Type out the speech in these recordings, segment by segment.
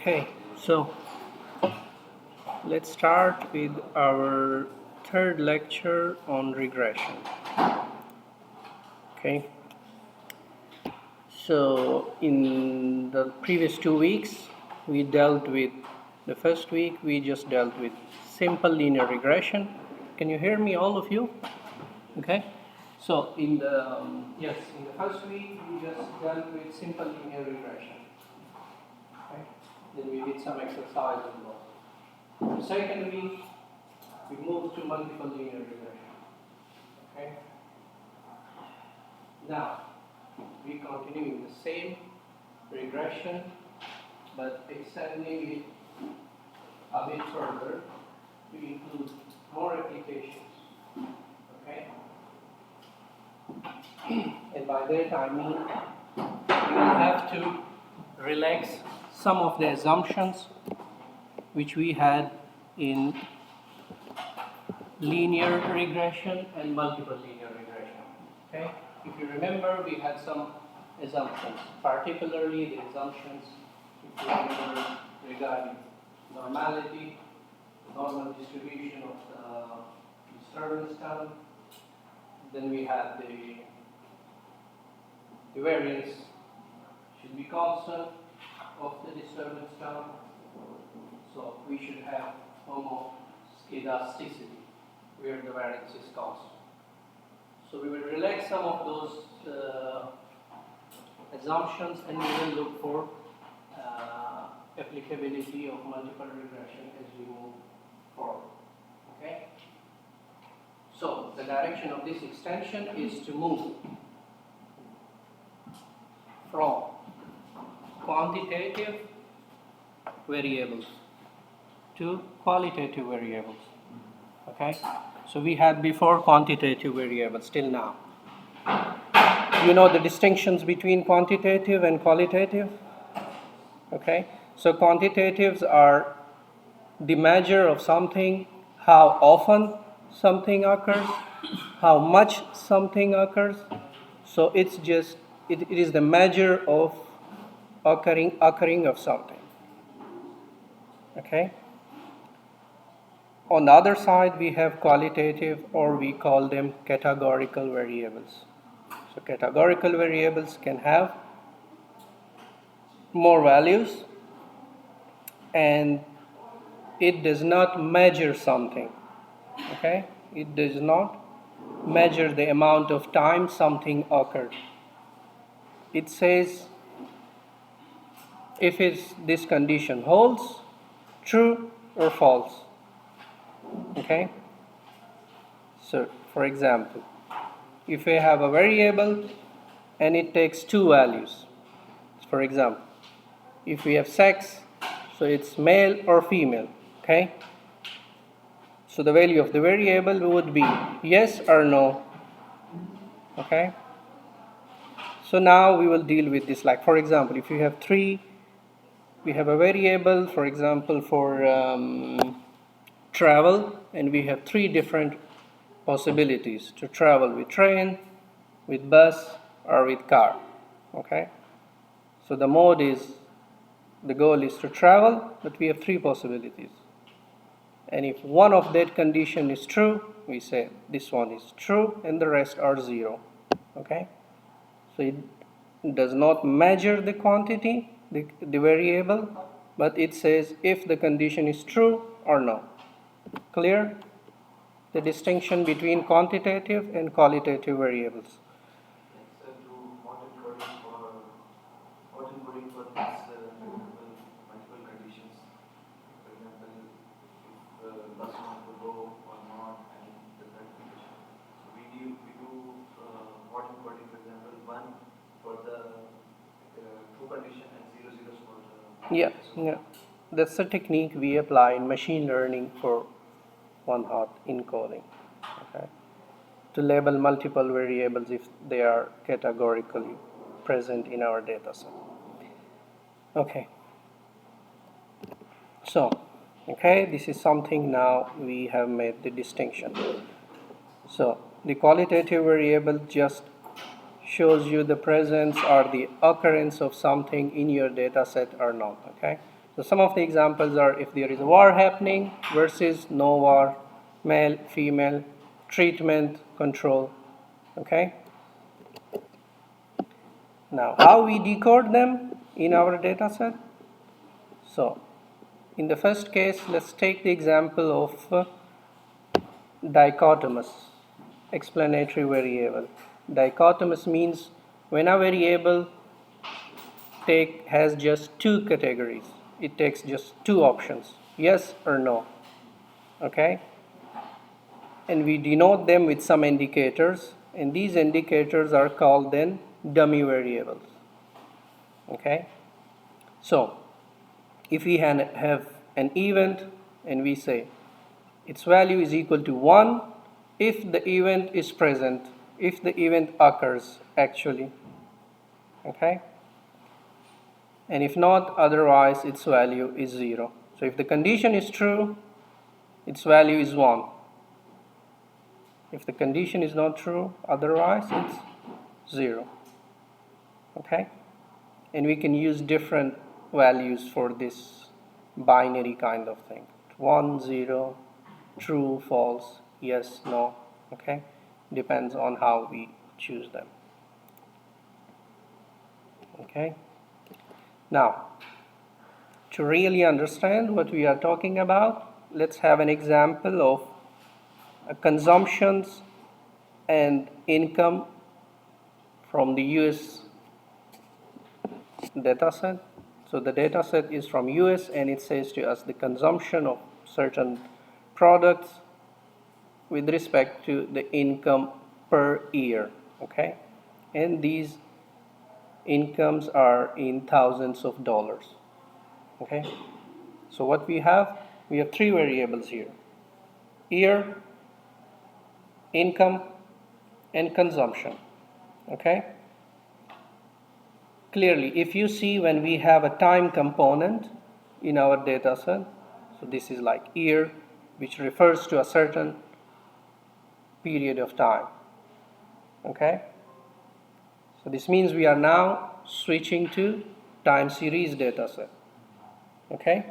Okay, so let's start with our third lecture on regression. Okay, so in the previous 2 weeks, we dealt with the first week, we just dealt with simple linear regression. Can you hear me, all of you? Okay, so in the first week, we just dealt with simple linear regression. Okay, then we did some exercises. The second week, we move to multiple linear regression. Okay. Now, we continue with the same regression, but extending it a bit further to include more applications. Okay. And by that I mean we will have to relax some of the assumptions which we had in linear regression and multiple linear regression. Okay? If you remember, we had some assumptions, particularly the assumptions, if you remember, regarding normality, normal distribution of the disturbance term. Then we had the variance should be constant of the disturbance term. So we should have homoscedasticity, where the variance is constant. So we will relax some of those assumptions, and we will look for applicability of multiple regression as we move forward. Okay? So the direction of this extension is to move from quantitative variables to qualitative variables. Okay? So we had before quantitative variables till now. You know the distinctions between quantitative and qualitative? Okay? So quantitatives are the measure of something, how often something occurs, how much something occurs. So it's just, it is the measure of occurring of something. Okay? On the other side, we have qualitative, or we call them categorical variables. So categorical variables can have more values, and it does not measure something. Okay? It does not measure the amount of time something occurred. It says if this condition holds, true or false. Okay? So, for example, if we have a variable and it takes two values, for example, if we have sex, so it's male or female, okay? So the value of the variable would be yes or no, okay? So now we will deal with this, like for example, if you have we have a variable, for example, for travel, and we have three different possibilities to travel with train, with bus, or with car. Okay? So the goal is to travel, but we have three possibilities. And if one of that condition is true, we say this one is true and the rest are zero. Okay? So it does not measure the quantity, the variable, but it says if the condition is true or no. Clear? The distinction between quantitative and qualitative variables. So to model coding for multiple conditions. For example, if bus want to go or not, and the third condition. So we do model coding, for example, one for the true condition and 0 zeros for the Yeah. That's the technique we apply in machine learning for one-hot encoding. Okay. To label multiple variables if they are categorically present in our data set. Okay. So, okay, this is something now we have made the distinction. So, the qualitative variable just shows you the presence or the occurrence of something in your data set or not. Okay. So some of the examples are if there is a war happening versus no war, male, female, treatment, control. Okay? Now, how we decode them in our data set? So, in the first case, let's take the example of dichotomous explanatory variable. Dichotomous means when a variable has just two categories. It takes just two options, yes or no. Okay? And we denote them with some indicators, and these indicators are called then dummy variables. Okay? So, if we have an event and we say its value is equal to 1 if the event is present, if the event occurs actually. Okay? And if not, otherwise its value is 0. So if the condition is true, its value is 1. If the condition is not true, otherwise it's 0. Okay? And we can use different values for this binary kind of thing. 1, 0, true, false, yes, no. Okay? Depends on how we choose them. Okay? Now, to really understand what we are talking about, let's have an example of consumptions and income from the US data set. So the data set is from US and it says to us the consumption of certain products with respect to the income per year. Okay? And these incomes are in thousands of dollars. Okay? So what we have three variables here: year, income, and consumption. Okay? Clearly, if you see when we have a time component in our data set, so this is like year, which refers to a certain period of time. Okay? So this means we are now switching to time series data set. Okay?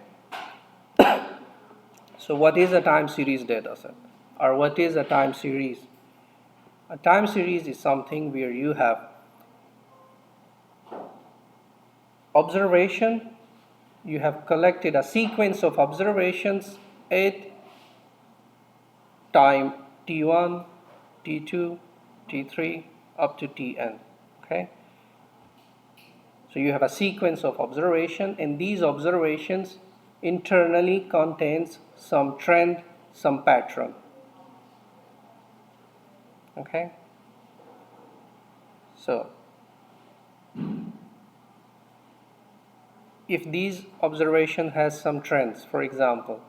So what is a time series data set? Or what is a time series? A time series is something where you have observation, you have collected a sequence of observations at time t1, t2, t3, up to tn. Okay? So you have a sequence of observation, and these observations internally contains some trend, some pattern. Okay? So if these observation has some trends, for example,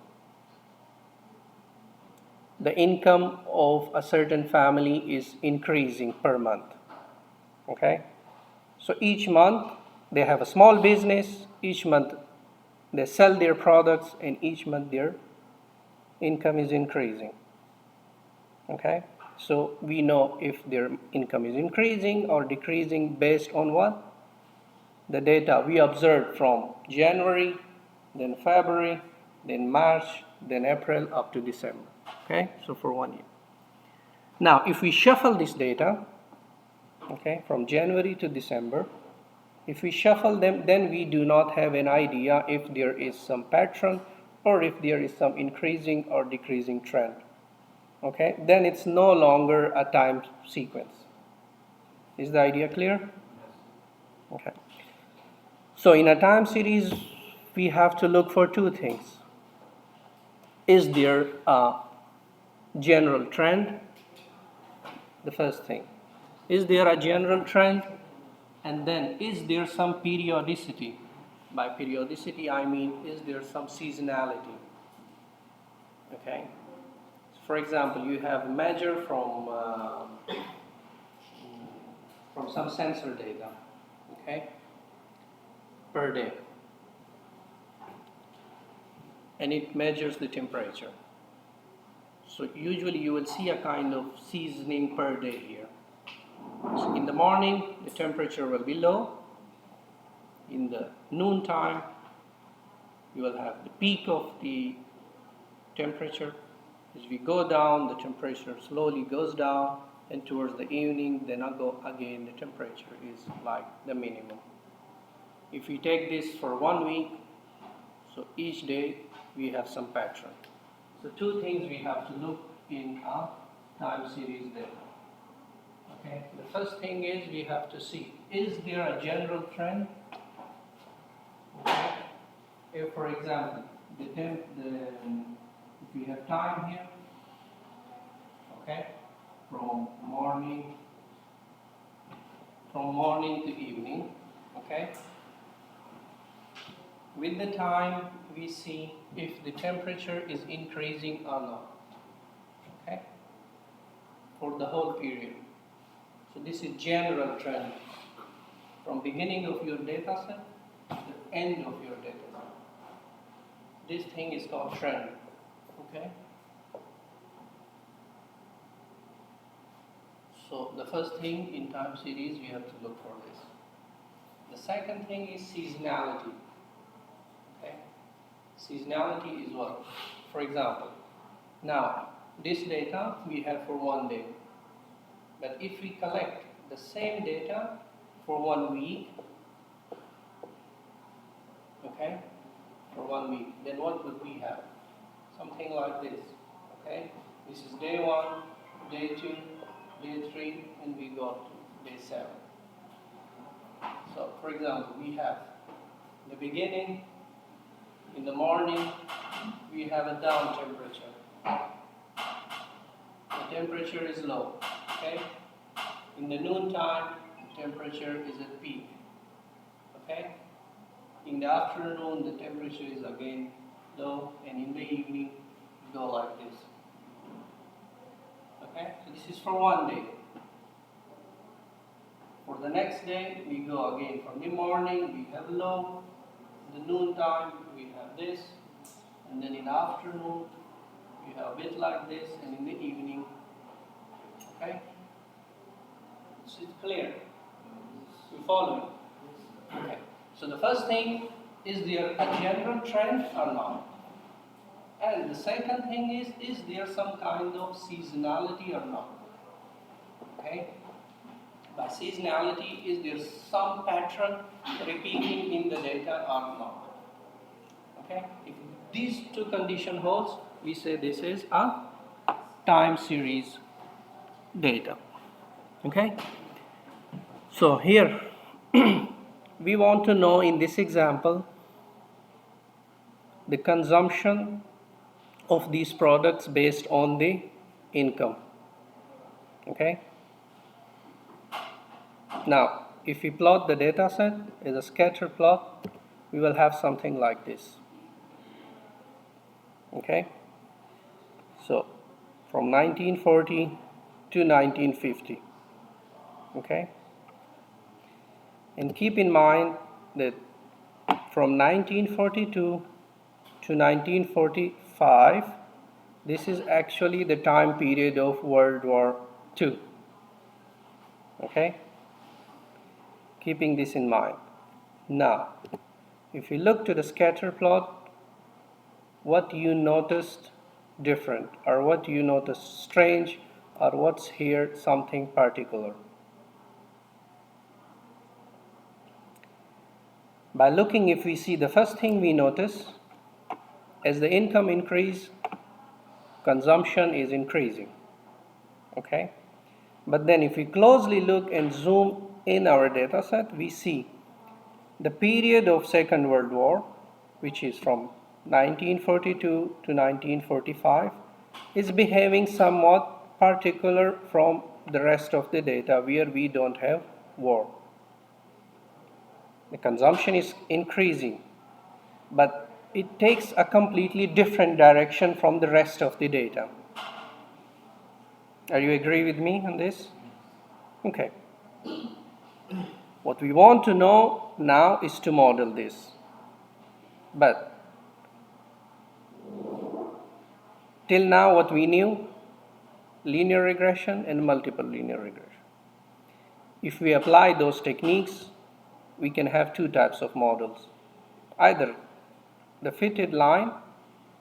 the income of a certain family is increasing per month. Okay? So each month they have a small business, each month they sell their products, and each month their income is increasing. Okay? So we know if their income is increasing or decreasing based on what? The data we observed from January, then February, then March, then April, up to December. Okay? So for 1 year. Now, if we shuffle this data, okay, from January to December, if we shuffle them, then we do not have an idea if there is some pattern or if there is some increasing or decreasing trend. Okay, then it's no longer a time sequence. Is the idea clear? Okay. So in a time series, we have to look for two things. Is there a general trend? The first thing. Is there a general trend? And then, is there some periodicity? By periodicity, I mean, is there some seasonality? Okay. For example, you have a measure from some sensor data, okay, per day, and it measures the temperature. So usually you will see a kind of seasoning per day here. So in the morning, the temperature will be low. In the noon time, you will have the peak of the temperature. As we go down, the temperature slowly goes down, and towards the evening, then again the temperature is like the minimum. If we take this for 1 week, so each day we have some pattern. So two things we have to look in a time series data. Okay, the first thing is we have to see, is there a general trend? Okay, if for example, if we have time here, okay, from morning to evening, okay, with the time we see if the temperature is increasing or not, okay, for the whole period. So this is general trend from beginning of your data set to the end of your data set. This thing is called trend, okay? So the first thing in time series we have to look for this. The second thing is seasonality, okay? Seasonality is what? For example, now this data we have for 1 day. But if we collect the same data for 1 week, okay, for 1 week, then what would we have? Something like this, okay? This is day 1, day 2, day 3, and we go to day 7. So, for example, we have the beginning, in the morning, we have a down temperature. The temperature is low, okay? In the noontime, the temperature is at peak, okay? In the afternoon, the temperature is again low, and in the evening, we go like this. Okay, so this is for 1 day. For the next day, we go again. From the morning, we have low. In the noontime, we have this, and then in the afternoon, we have a bit like this, and in the evening, okay? So it's clear. You follow me? Okay. So the first thing, is there a general trend or not? And the second thing is there some kind of seasonality or not? Okay? By seasonality, is there some pattern repeating in the data or not? Okay? If these two conditions holds, we say this is a time series data. Okay? So here, we want to know in this example the consumption of these products based on the income. Okay? Now, if we plot the data set as a scatter plot, we will have something like this. Okay? So, from 1940 to 1950. Okay? And keep in mind that from 1942 to 1945, this is actually the time period of World War II. Okay? Keeping this in mind. Now, if you look to the scatter plot, what you noticed different, or what you noticed strange, or what's here something particular? By looking, if we see, the first thing we notice, as the income increase, consumption is increasing. Okay? But then if we closely look and zoom in our data set, we see the period of Second World War, which is from 1942 to 1945, is behaving somewhat particular from the rest of the data where we don't have war. The consumption is increasing, but it takes a completely different direction from the rest of the data. Are you agree with me on this? Okay. What we want to know now is to model this. But till now what we knew, linear regression and multiple linear regression. If we apply those techniques, we can have two types of models. Either the fitted line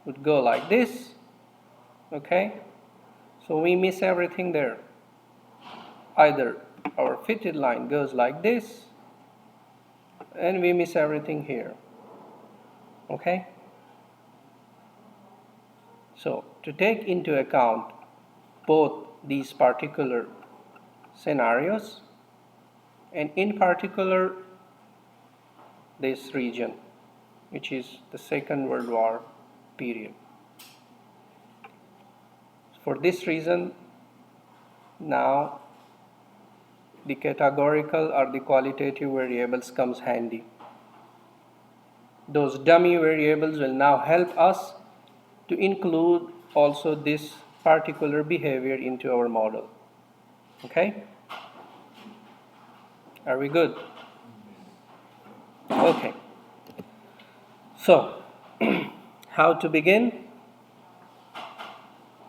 would go like this, okay? So we miss everything there. Either our fitted line goes like this, and we miss everything here, okay? So to take into account both these particular scenarios, and in particular this region, which is the Second World War period. For this reason, now the categorical or the qualitative variables comes handy. Those dummy variables will now help us to include also this particular behavior into our model. Okay? Are we good? Okay. So, how to begin?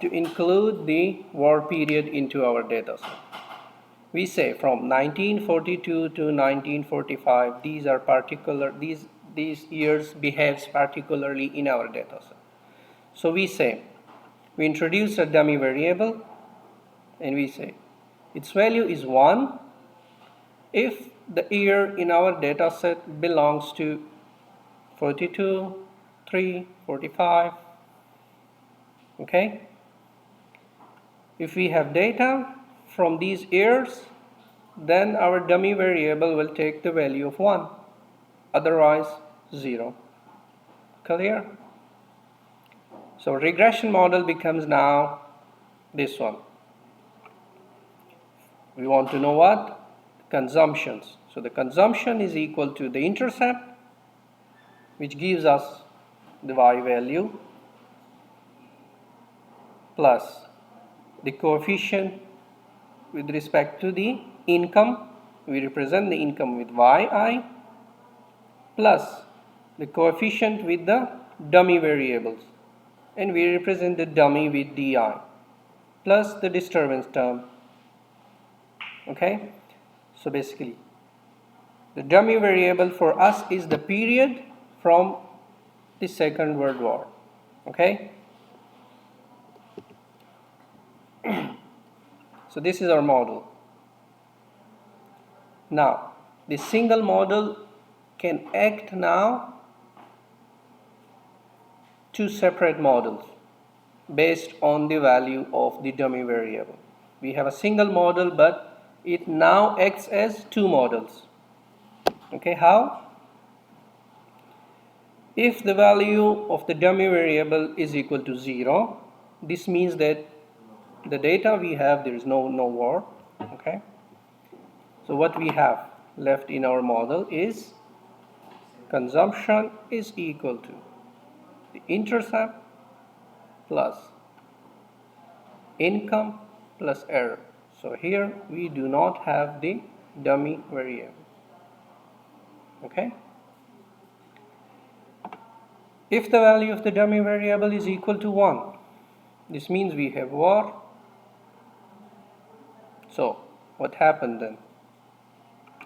To include the war period into our data set. We say from 1942 to 1945, these years behaves particularly in our data set. So we say, we introduce a dummy variable, and we say its value is 1 if the year in our data set belongs to 42, 3, 45. Okay? If we have data from these years, then our dummy variable will take the value of 1, otherwise 0. Clear? So regression model becomes now this one. We want to know what? Consumptions. So the consumption is equal to the intercept, which gives us the y value, plus the coefficient with respect to the income. We represent the income with yi, plus the coefficient with the dummy variables, and we represent the dummy with di, plus the disturbance term. Okay? So basically, the dummy variable for us is the period from the Second World War. Okay? So this is our model. Now, the single model can act now two separate models based on the value of the dummy variable. We have a single model, but it now acts as two models. Okay, how? If the value of the dummy variable is equal to 0, this means that the data we have, there is no war. Okay, so what we have left in our model is consumption is equal to the intercept plus income plus error. So here we do not have the dummy variable. Okay, if the value of the dummy variable is equal to 1, this means we have war. So what happened then?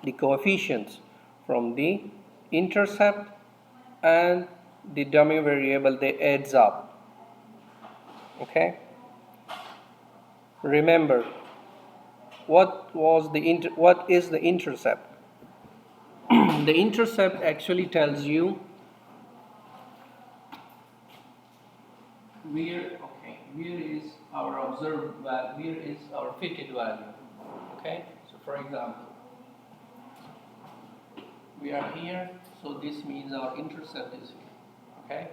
The coefficients from the intercept and the dummy variable, they adds up. Okay, remember what is the intercept? The intercept actually tells you where is our observed value, where is our fitted value. Okay, so for example, we are here, so this means our intercept is here. Okay,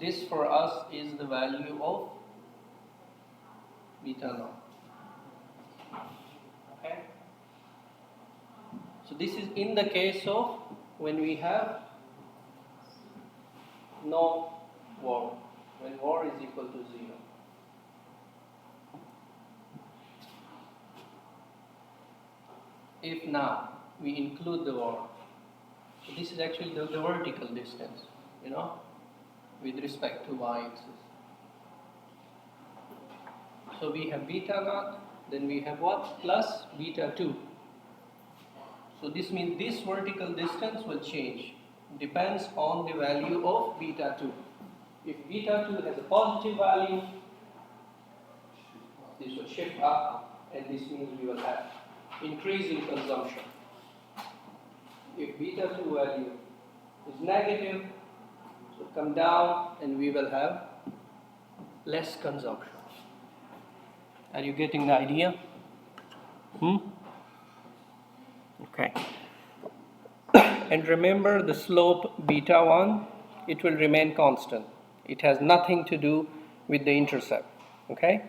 this for us is the value of beta naught. Okay, so this is in the case of when we have no war, when war is equal to 0. If now we include the war, so this is actually the vertical distance, with respect to y-axis. So we have beta naught, then we have what? Plus beta 2. So this means this vertical distance will change. depends on the value of beta 2. If beta 2 has a positive value, this will shift up, and this means we will have increase in consumption. If beta 2 value is negative, so come down and we will have less consumption. Are you getting the idea? Okay. And remember the slope beta 1, it will remain constant. It has nothing to do with the intercept. Okay?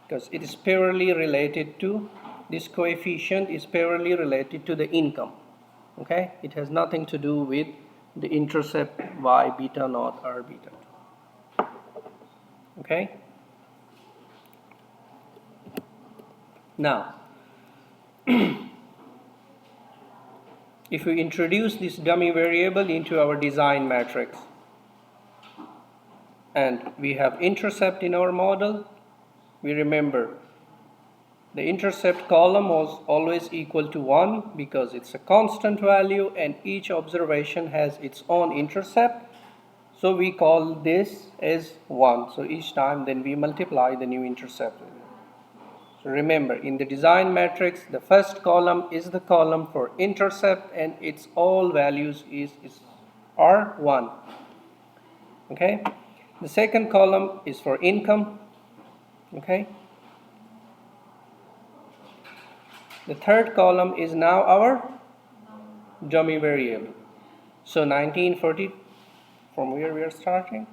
Because it is purely related to, this coefficient is purely related to the income. Okay? It has nothing to do with the intercept y beta naught or beta 2. Okay? Now, if we introduce this dummy variable into our design matrix and we have intercept in our model, we remember the intercept column was always equal to 1 because it's a constant value and each observation has its own intercept. So we call this as 1. So each time then we multiply the new intercept. So remember, in the design matrix, the first column is the column for intercept and its all values are 1. Okay? The second column is for income. Okay? The third column is now our dummy variable. So 1940, from where we are starting?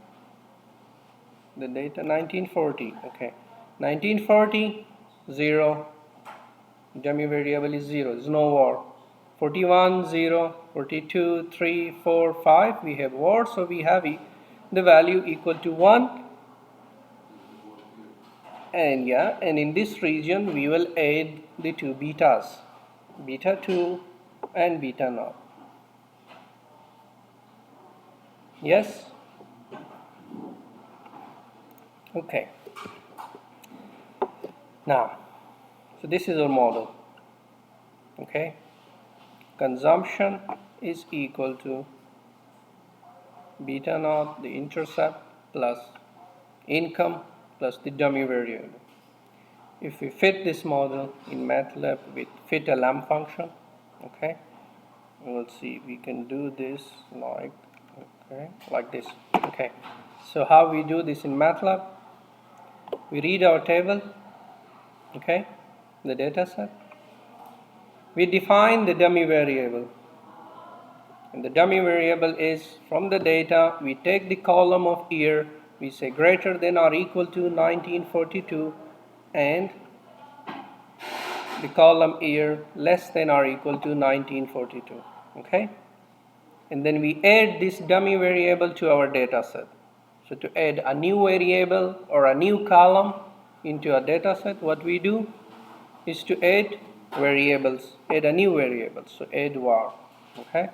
The data 1940. Okay. 1940, 0. Dummy variable is 0. There's no var. 41, 0. 42, 3, 4, 5. We have var, so we have the value equal to 1. And in this region we will add the two betas, beta 2 and beta naught. Yes? Okay. Now, so this is our model. Okay? Consumption is equal to beta naught, the intercept, plus income, plus the dummy variable. If we fit this model in MATLAB with fit LM function, okay, we will see we can do this like this. Okay, so how we do this in MATLAB? We read our table, okay, the data set. We define the dummy variable. And the dummy variable is from the data, we take the column of year, we say greater than or equal to 1942, and the column year less than or equal to 1942. Okay? And then we add this dummy variable to our data set. So to add a new variable or a new column into a data set, what we do is to add variables, add a new variable. So add var. Okay?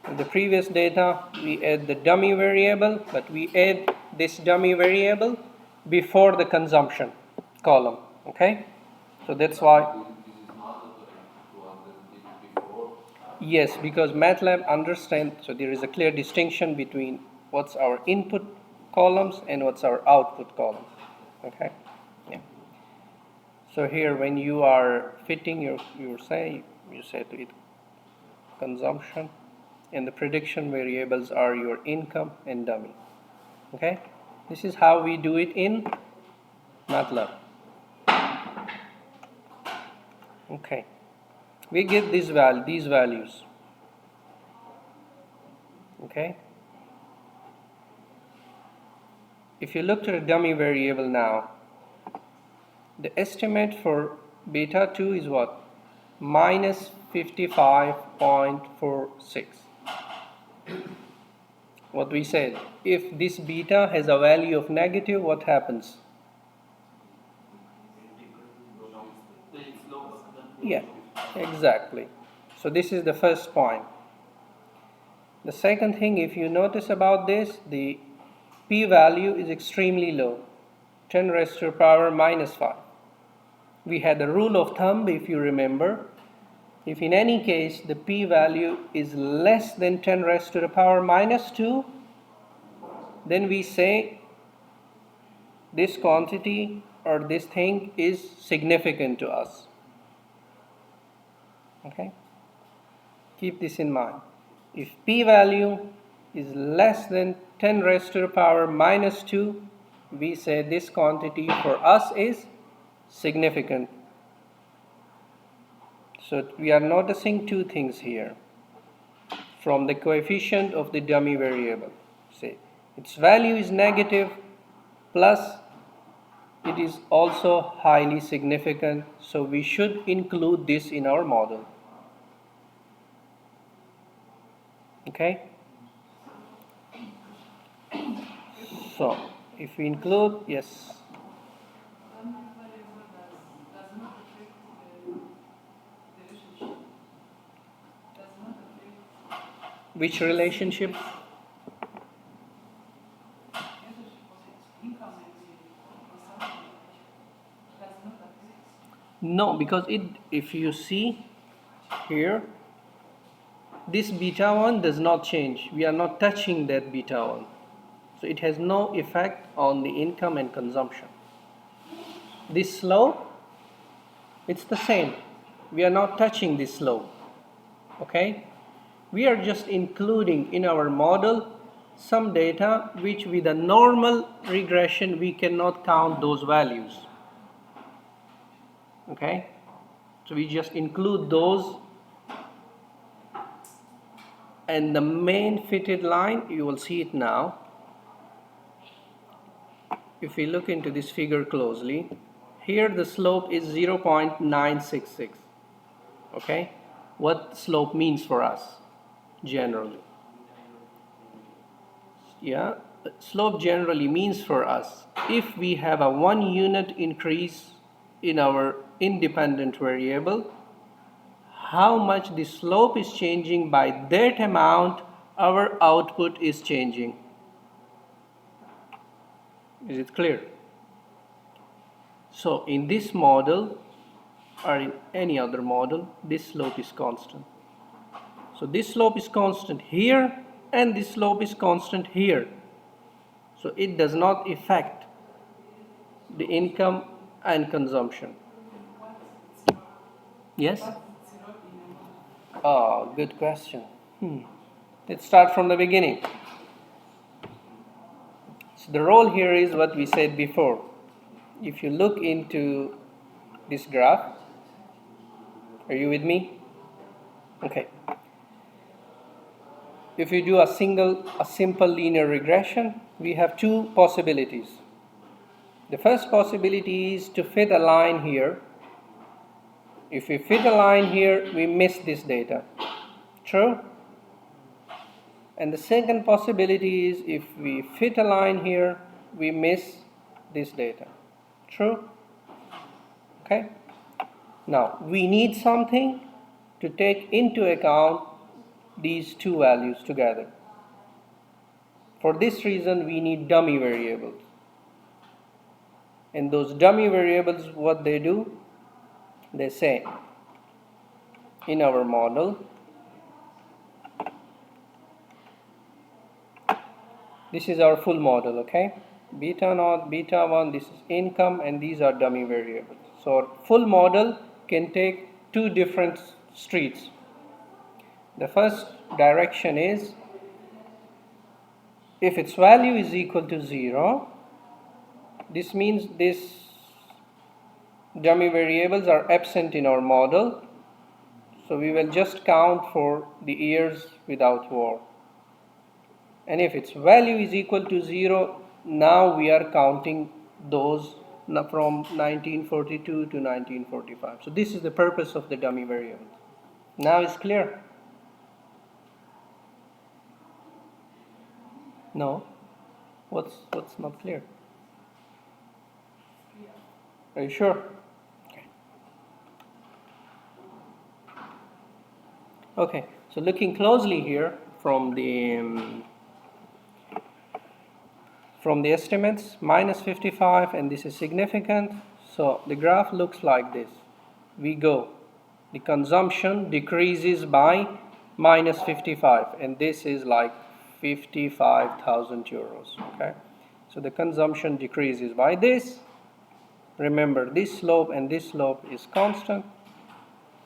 In the previous data, we add the dummy variable, but we add this dummy variable before the consumption column. Okay? So that's why. Yes, because MATLAB understands, so there is a clear distinction between what's our input columns and what's our output columns. Okay? Yeah. So here, when you are fitting you say to it consumption, and the prediction variables are your income and dummy. Okay? This is how we do it in MATLAB. Okay. We get these values. Okay? If you look at a dummy variable now, the estimate for beta 2 is what? Minus 55.46. What we said, if this beta has a value of negative, what happens? Yeah, exactly. So this is the first point. The second thing, if you notice about this, the p-value is extremely low, 10 raised to the power minus 5. We had a rule of thumb, if you remember, If in any case the p-value is less than 10 raised to the power minus 2, then we say this quantity or this thing is significant to us. Okay? Keep this in mind. If p-value is less than 10 raised to the power minus 2, we say this quantity for us is significant. So we are noticing two things here from the coefficient of the dummy variable. Say its value is negative, plus it is also highly significant, so we should include this in our model. Okay? So if we include, yes. Which relationship? No, because if you see here, this beta 1 does not change. We are not touching that beta 1. So it has no effect on the income and consumption. This slope, it's the same. We are not touching this slope. Okay? We are just including in our model some data which with a normal regression we cannot count those values. Okay? So we just include those, and the main fitted line, you will see it now. If we look into this figure closely, here the slope is 0.966. Okay? What slope means for us generally? Yeah, slope generally means for us if we have a 1 unit increase in our independent variable, how much the slope is changing, by that amount our output is changing. Is it clear? So in this model or in any other model, this slope is constant. So this slope is constant here and this slope is constant here. So it does not affect the income and consumption. Yes? Oh, good question. Let's start from the beginning. So the role here is what we said before. If you look into this graph, are you with me? Okay. If you do a simple linear regression, we have two possibilities. The first possibility is to fit a line here. If we fit a line here, we miss this data. True? And the second possibility is if we fit a line here, we miss this data. True? Okay? Now, we need something to take into account these two values together. For this reason, we need dummy variables. And those dummy variables, what they do? They say, in our model, this is our full model, okay? Beta naught, beta 1, this is income, and these are dummy variables. So our full model can take two different streets. The first direction is, if its value is equal to 0, this means these dummy variables are absent in our model. So we will just count for the years without war. And if its value is equal to 0, now we are counting those from 1942 to 1945. So this is the purpose of the dummy variables. Now it's clear? No? What's not clear? Are you sure? Okay, so looking closely here from the estimates, minus 55, and this is significant. So the graph looks like this. We go the consumption decreases by minus 55, and this is like 55,000 euros. Okay, so the consumption decreases by this. Remember, this slope and this slope is constant,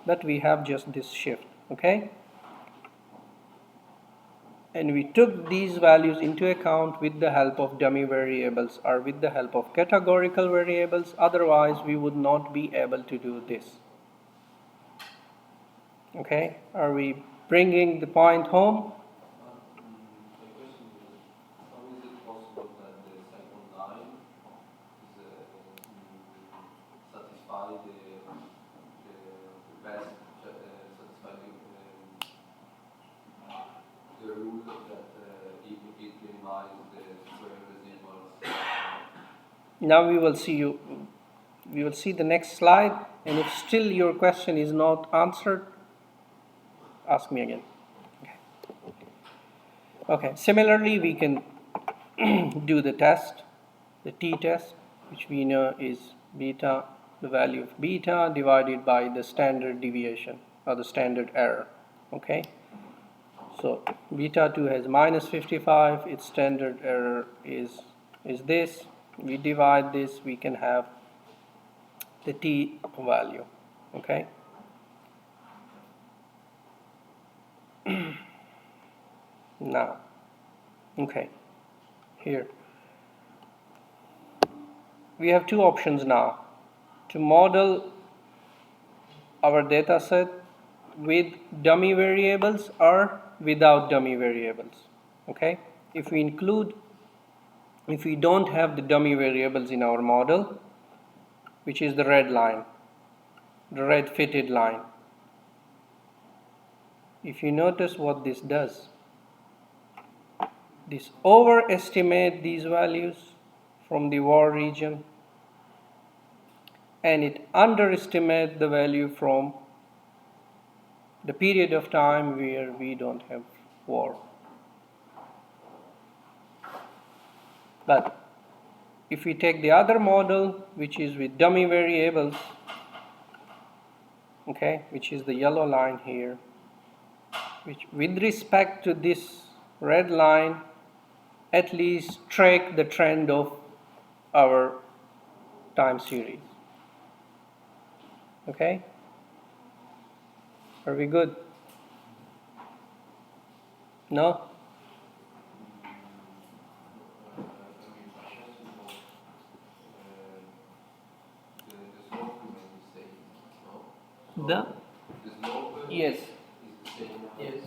but we have just this shift. Okay, and we took these values into account with the help of dummy variables or with the help of categorical variables. Otherwise we would not be able to do this. Okay, are we bringing the point home? My question is, how is it possible that the second line is satisfy the best satisfy the rule that it minimizes the square residuals? Now we will see the next slide, and if still your question is not answered, ask me again. Okay, similarly we can do the test, the t-test, which we know is beta, the value of beta divided by the standard deviation or the standard error. Okay, so beta 2 has minus 55, its standard error is this. We divide this, we can have the t value. Okay, now, okay, here we have two options now to model our data set with dummy variables or without dummy variables. Okay, if we don't have the dummy variables in our model, which is the red line, the red fitted line, if you notice what this does, this overestimate these values from the war region and it underestimate the value from the period of time where we don't have war. But if we take the other model, which is with dummy variables, okay, which is the yellow line here, which with respect to this red line at least track the trend of our time series. Okay, are we good? No? The slope remains the same, no? The The slope yes. is the same Yes. in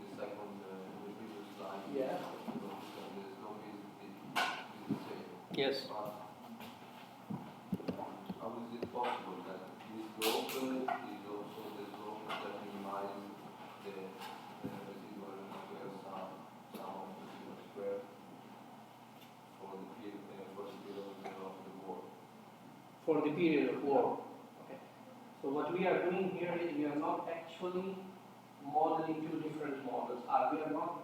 the second, the previous slide. Yeah. The slope is the same. Yes. But how is it possible that this slope is also the slope that minimizes the residual square sum of the residual square for the period of the war? For the period of war. Okay. So what we are doing here is we are not actually modeling two different models, or we are not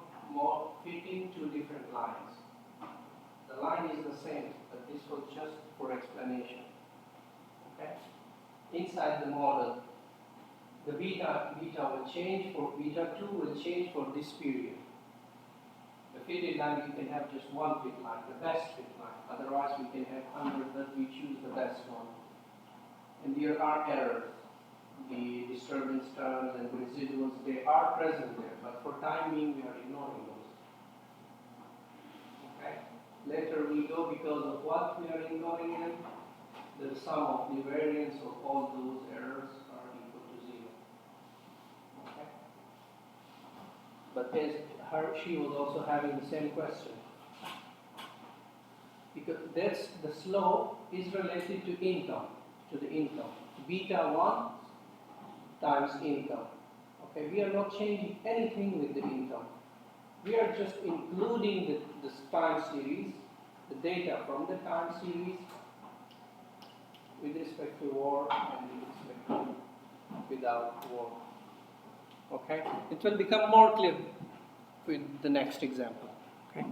fitting two different lines. The line is the same, but this was just for explanation. Okay. Inside the model, the beta will change for beta 2 will change for this period. The fitted line, we can have just one fit line, the best fit line. Otherwise, we can have 100, but we choose the best one. And there are errors. The disturbance terms and residuals, they are present there, but for time being, we are ignoring those. Okay? Later we go, because of what we are ignoring them, the sum of the variance of all those errors are equal to 0. Okay? But she was also having the same question. Because the slope is related to income, to the income. Beta 1 times income. Okay, we are not changing anything with the income. We are just including the time series, the data from the time series with respect to war and with respect to without war. Okay, it will become more clear with the next example. Okay.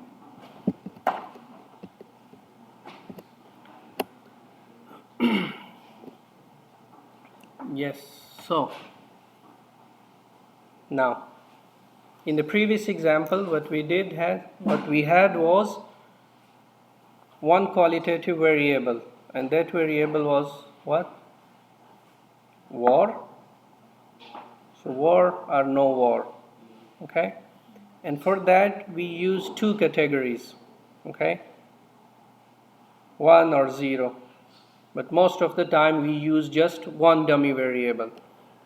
Yes. So now, in the previous example, what we had was one qualitative variable, and that variable was what? Var. So var or no var. Okay, and for that we use two categories. Okay, 1 or 0, but most of the time we use just one dummy variable.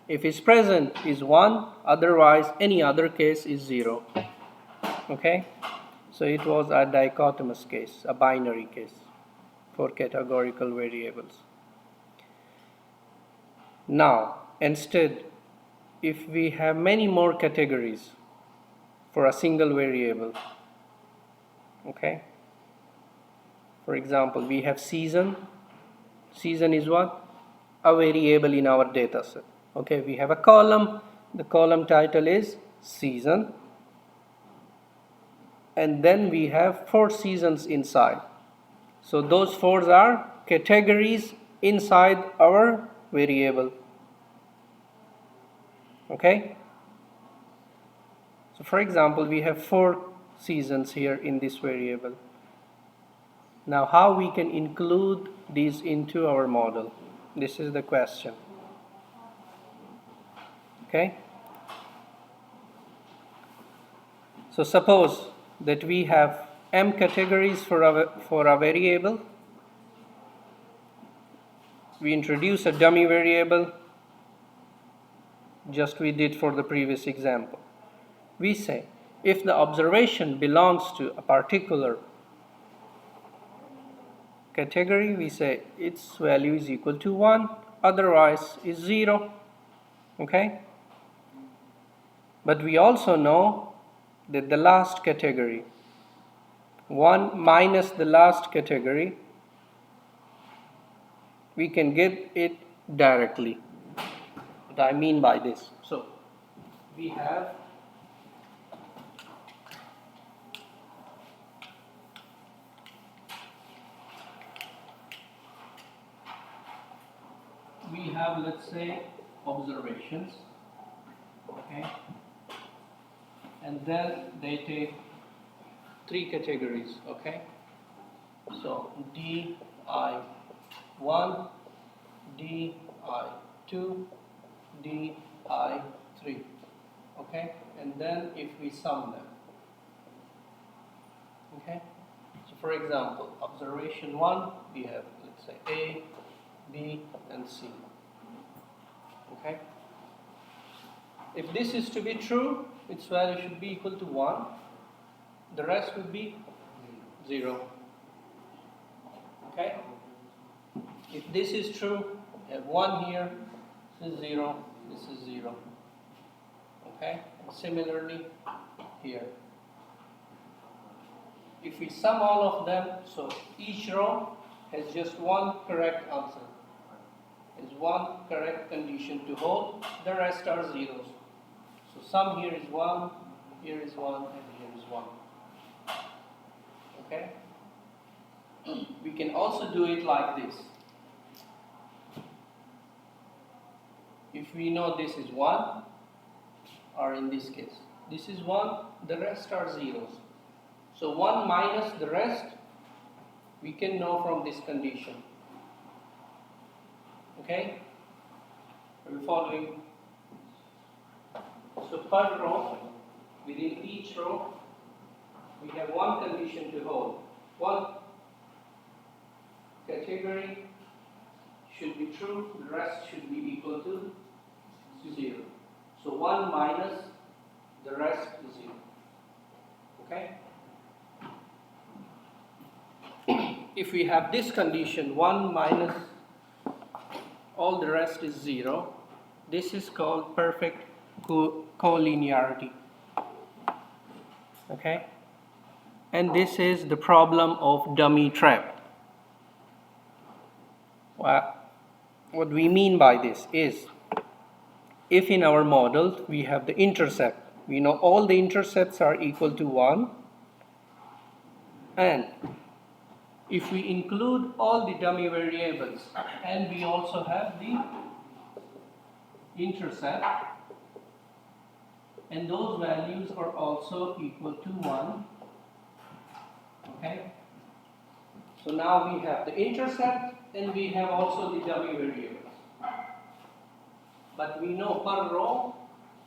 If it's present is 1, otherwise any other case is 0. Okay, so it was a dichotomous case, a binary case for categorical variables. Now instead, if we have many more categories for a single variable, okay, for example, we have season. Season is what? A variable in our data set. Okay, we have a column. The column title is season. And then we have 4 seasons inside. So those 4 are categories inside our variable. Okay? So for example, we have 4 seasons here in this variable. Now how we can include these into our model? This is the question. Okay? So suppose that we have m categories for a variable. We introduce a dummy variable, just we did for the previous example. We say if the observation belongs to a particular category, we say its value is equal to 1, otherwise is 0. Okay? But we also know that the last category, 1 minus the last category, we can get it directly. What I mean by this, so we have let's say observations, okay, and then they take 3 categories, okay, so DI1, DI2, DI3, okay, and then if we sum them, okay, so for example, observation 1, we have, let's say, A, B, and C, okay. If this is to be true, its value should be equal to 1, the rest would be 0, okay. If this is true, we have 1 here, this is 0, this is 0, okay, and similarly here. If we sum all of them, so each row has just one correct answer, is one correct condition to hold, the rest are zeros. So sum here is 1, here is 1, and here is 1. Okay? We can also do it like this. If we know this is 1, or in this case, this is 1, the rest are zeros. So 1 minus the rest, we can know from this condition. Okay? Are you following? So per row, within each row, we have one condition to hold. One category should be true, the rest should be equal to 0. So 1 minus the rest is 0. Okay? If we have this condition, 1 minus all the rest is 0, this is called perfect collinearity. Okay? And this is the problem of dummy trap. Well, what we mean by this is, if in our model we have the intercept, we know all the intercepts are equal to 1, and if we include all the dummy variables, and we also have the intercept, and those values are also equal to 1. Okay? So now we have the intercept and we have also the dummy variables. But we know per row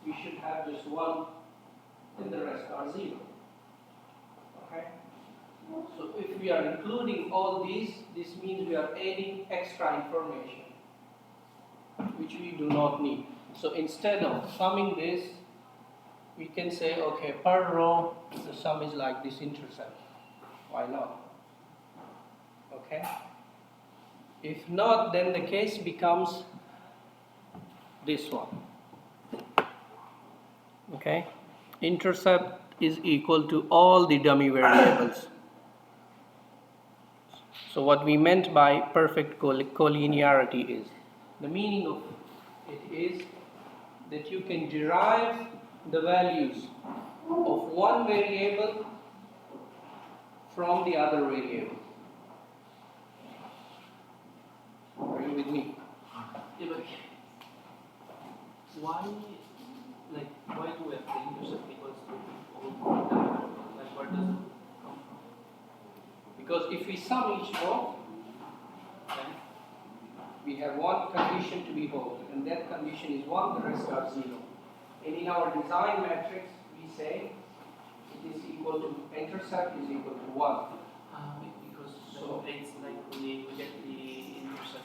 we should have just 1 and the rest are 0. Okay? So if we are including all these, this means we are adding extra information which we do not need. So instead of summing this, we can say, okay, per row the sum is like this intercept. Why not? Okay? If not, then the case becomes this one. Okay? Intercept is equal to all the dummy variables. So what we meant by perfect collinearity is, the meaning of it is that you can derive the values of one variable from the other variable. Are you with me? Yeah, but why, why do we have the intercept equals to all the time? Like, where does it come from? Because if we sum each row, Okay. we have one condition to be held, and that condition is 1, the rest are 0. And in our design matrix, we say it is equal to, intercept is equal to 1. Because So- it's like we get the intercept.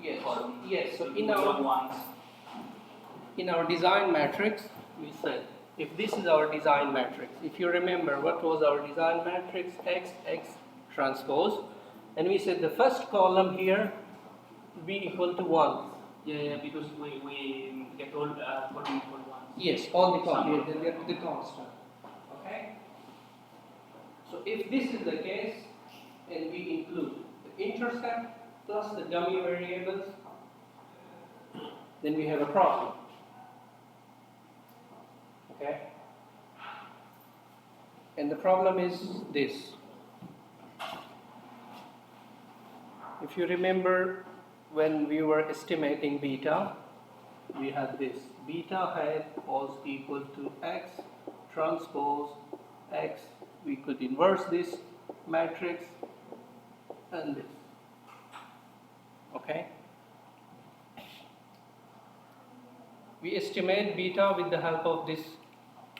Yes, column. yes. So We in do our ones. design matrix, we said, if this is our design matrix, if you remember what was our design matrix, X, X transpose, and we said the first column here will be equal to 1. Yeah, because we get all equal ones. Yes, all the columns, the constant. Okay? So if this is the case, and we include the intercept plus the dummy variables, then we have a problem. Okay? And the problem is this. If you remember when we were estimating beta, we had this. Beta head was equal to X transpose X. We could inverse this matrix and this. Okay? We estimate beta with the help of these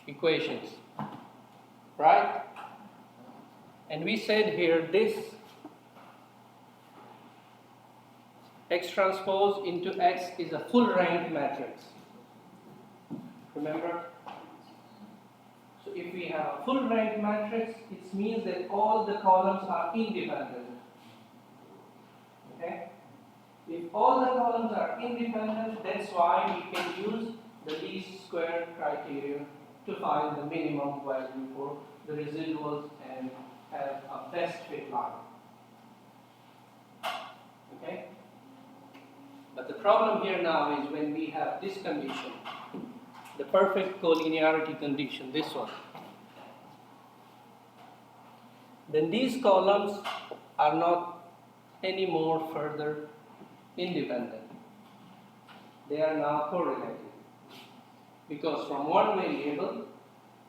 equations. Right? And we said here this X transpose into X is a full rank matrix. Remember? So if we have a full rank matrix, it means that all the columns are independent. Okay? If all the columns are independent, that's why we can use the least square criterion to find the minimum value for the residuals and have a best fit line. Okay? But the problem here now is when we have this condition, the perfect collinearity condition, this one, then these columns are not any more further independent. They are now correlated. Because from one variable,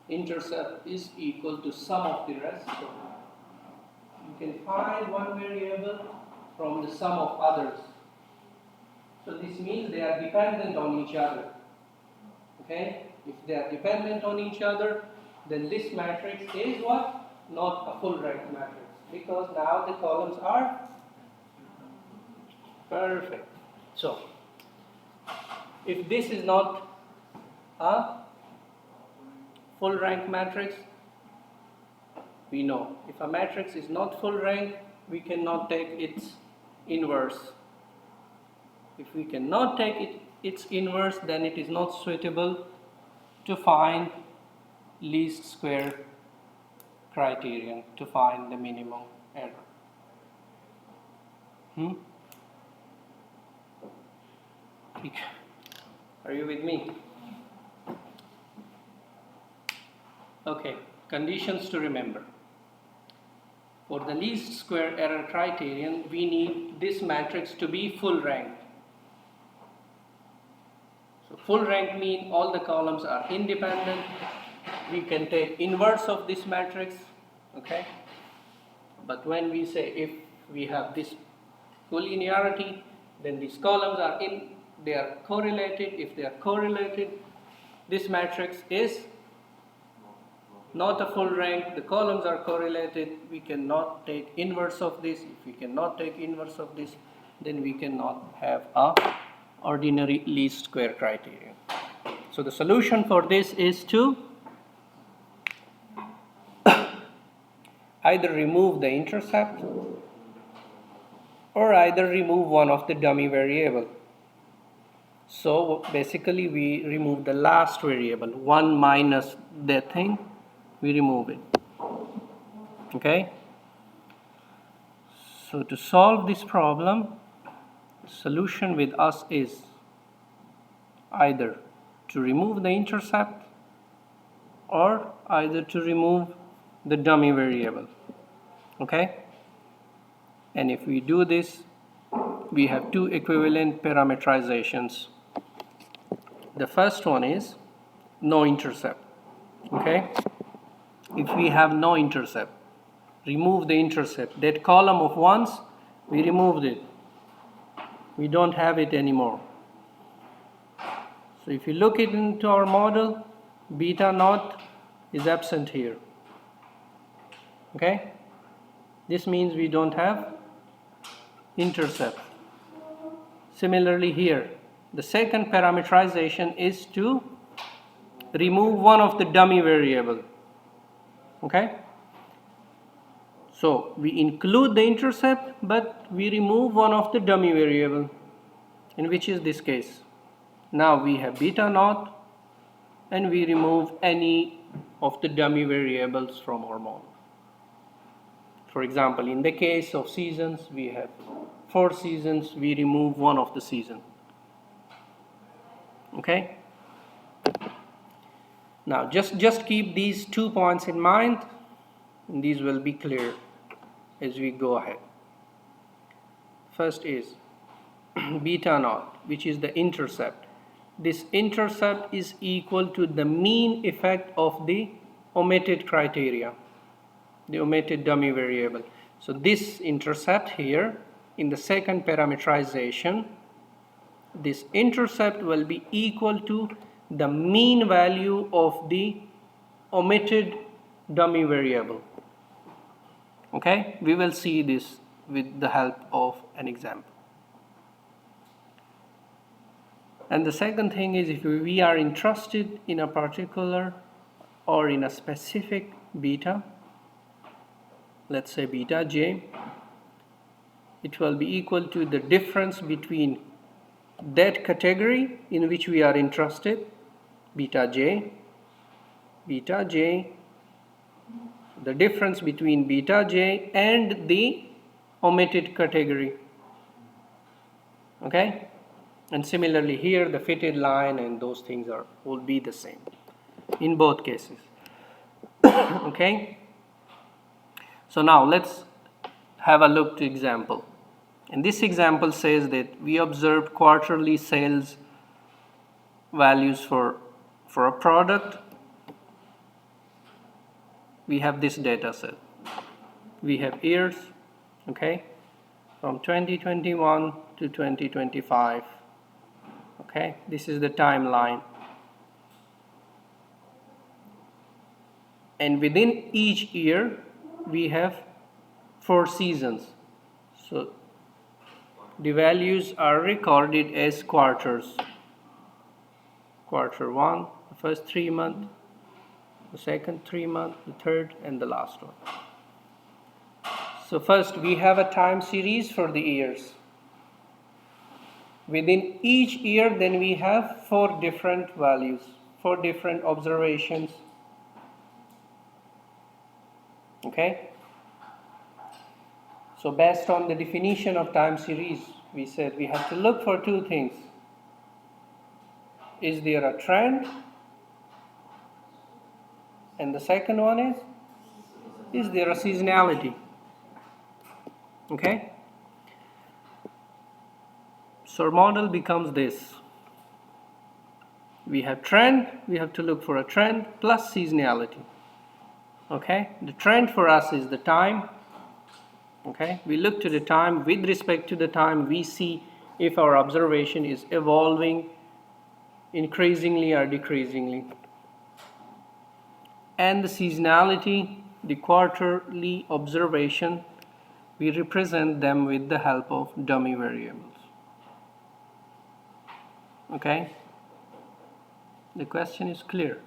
intercept is equal to sum of the rest. So you can find one variable from the sum of others. So this means they are dependent on each other. Okay? If they are dependent on each other, then this matrix is what? Not a full rank matrix. Because now the columns are perfect. So, if this is not a full rank matrix, we know. If a matrix is not full rank, we cannot take its inverse. If we cannot take its inverse, then it is not suitable to find least square criterion, to find the minimum error. Are you with me? Okay, conditions to remember. For the least square error criterion, we need this matrix to be full rank. So full rank mean all the columns are independent. We can take inverse of this matrix, okay? But when we say if we have this collinearity, then these columns are they are correlated. If they are correlated, this matrix is not a full rank. The columns are correlated. We cannot take inverse of this. If we cannot take inverse of this, then we cannot have a ordinary least square criterion. So the solution for this is to either remove the intercept or either remove one of the dummy variable. So basically we remove the last variable, 1 minus that thing, we remove it. Okay? So to solve this problem, solution with us is either to remove the intercept or either to remove the dummy variable. Okay? And if we do this, we have two equivalent parameterizations. The first one is no intercept. Okay? If we have no intercept, remove the intercept. That column of ones, we removed it. We don't have it anymore. So if you look into our model, beta naught is absent here. Okay? This means we don't have intercept. Similarly here, the second parameterization is to remove one of the dummy variable. Okay? So we include the intercept, but we remove one of the dummy variable, in which is this case. Now we have beta naught, and we remove any of the dummy variables from our model. For example, in the case of seasons, we have 4 seasons, we remove one of the season. Okay? Now just keep these 2 points in mind, and these will be clear as we go ahead. First is beta naught, which is the intercept. This intercept is equal to the mean effect of the omitted criteria, the omitted dummy variable. So this intercept here, in the second parameterization, this intercept will be equal to the mean value of the omitted dummy variable. Okay, we will see this with the help of an example. And the second thing is, if we are interested in a particular or in a specific beta, let's say beta j, it will be equal to the difference between that category in which we are interested, beta j, the difference between beta j and the omitted category. Okay? And similarly here, the fitted line and those things will be the same in both cases. Okay? So now let's have a look to example. And this example says that we observed quarterly sales values for a product. We have this data set. We have years, okay, from 2021 to 2025. Okay, this is the timeline. And within each year, we have 4 seasons. So the values are recorded as quarters. Quarter 1, the first 3 months, the second 3 months, the third, and the last one. So first, we have a time series for the years. Within each year, then we have 4 different values, 4 different observations. Okay? So based on the definition of time series, we said we have to look for 2 things. Is there a trend? And the second one is there a seasonality? Okay? So our model becomes this. we have trend, we have to look for a trend plus seasonality. Okay, the trend for us is the time. Okay, we look to the time. With respect to the time, we see if our observation is evolving increasingly or decreasingly. And the seasonality, the quarterly observation, we represent them with the help of dummy variables. Okay, the question is clear.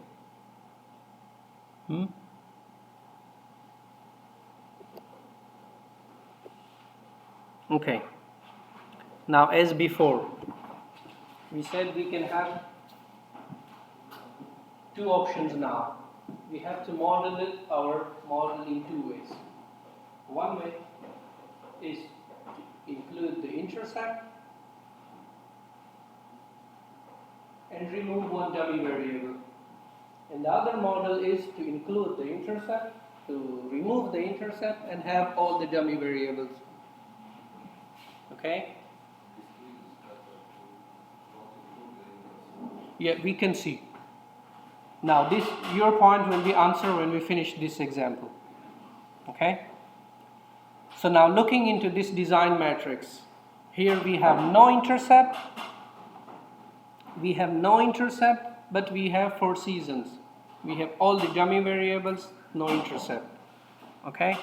Okay, now as before, we said we can have two options now. We have to model it, our model in two ways. One way is to include the intercept and remove one dummy variable. And the other model is to include the intercept, to remove the intercept and have all the dummy variables. Okay? Yeah, we can see. Now this, your point will be answered when we finish this example. Okay? So now looking into this design matrix, here we have no intercept. We have no intercept, but we have 4 seasons. We have all the dummy variables, no intercept. Okay?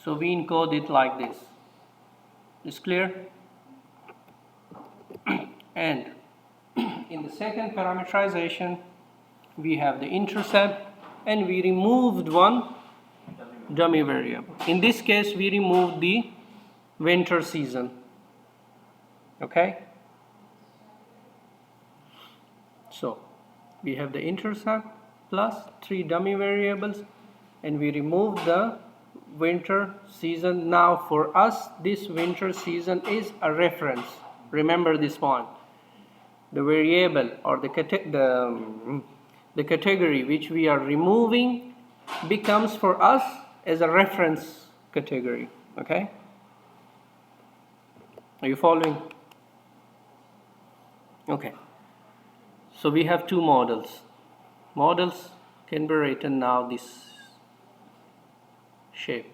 So we encode it like this. Is clear? And in the second parameterization, we have the intercept and we removed one dummy variable. In this case, we removed the winter season. Okay? So we have the intercept plus 3 dummy variables and we remove the winter season. Now for us, this winter season is a reference. Remember this point. The variable or the category which we are removing becomes for us as a reference category. Okay? Are you following? Okay. So we have 2 models. Models can be written now this shape.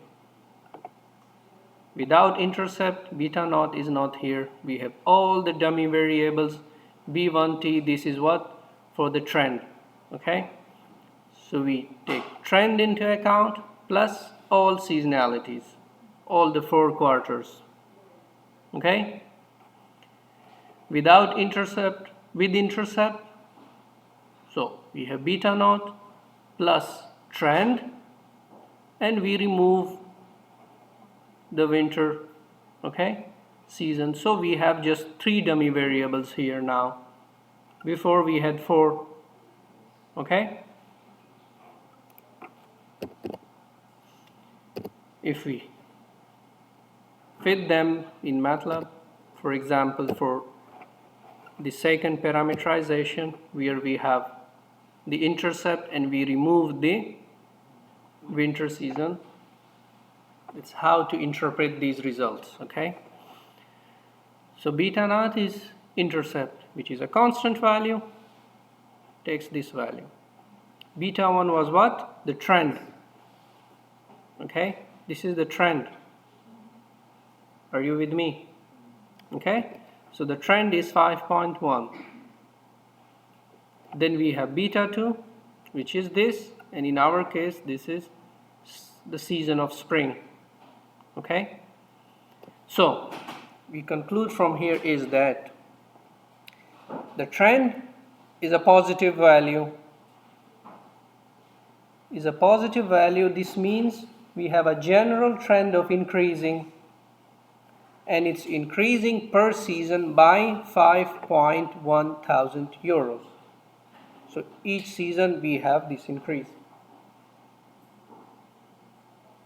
Without intercept, beta naught is not here. We have all the dummy variables. B1t, this is what? For the trend. Okay? So we take trend into account plus all seasonalities, all the 4 quarters. Okay? Without intercept, with intercept, so we have beta naught plus trend and we remove the winter, okay, season. So we have just 3 dummy variables here now. Before we had 4. Okay? If we fit them in MATLAB, for example, for the second parameterization where we have the intercept and we remove the winter season, it's how to interpret these results. Okay? So beta naught is intercept, which is a constant value, takes this value. Beta 1 was what? The trend. Okay? This is the trend. Are you with me? Okay? So the trend is 5.1. Then we have beta 2, which is this, and in our case, this is the season of spring. Okay? So, we conclude from here is that the trend is a positive value. This means we have a general trend of increasing, and it's increasing per season by 5.1 thousand euros. So each season we have this increase.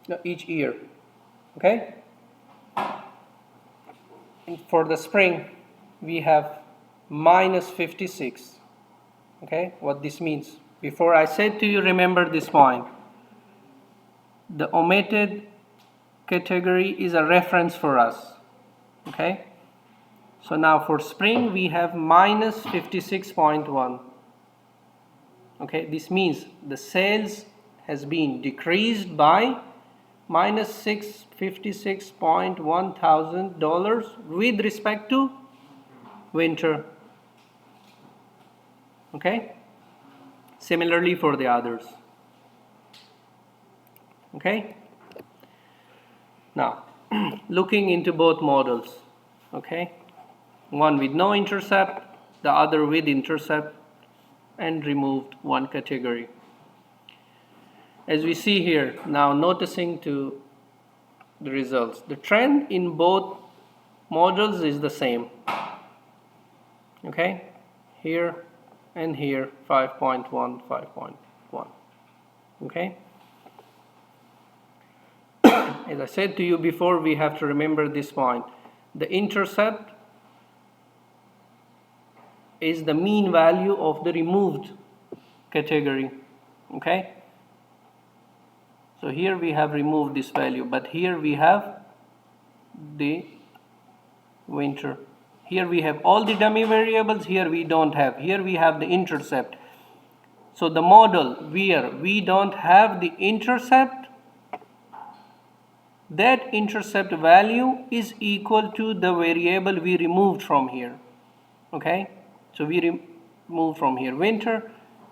No, each year. Okay? And for the spring, we have minus 56. Okay? What this means. Before I said to you, remember this point. The omitted category is a reference for us. Okay? So now for spring, we have minus 56.1. Okay, this means the sales has been decreased by minus $656,100 with respect to winter. Okay, similarly for the others. Okay, now looking into both models. Okay, one with no intercept, the other with intercept, and removed one category. As we see here, now noticing to the results, the trend in both models is the same. Okay, here and here, 5.1, 5.1. Okay, as I said to you before, we have to remember this point. The intercept is the mean value of the removed category. Okay, so here we have removed this value, but here we have the winter. Here we have all the dummy variables, here we don't have. Here we have the intercept. So the model where we don't have the intercept, that intercept value is equal to the variable we removed from here. Okay, so we remove from here winter.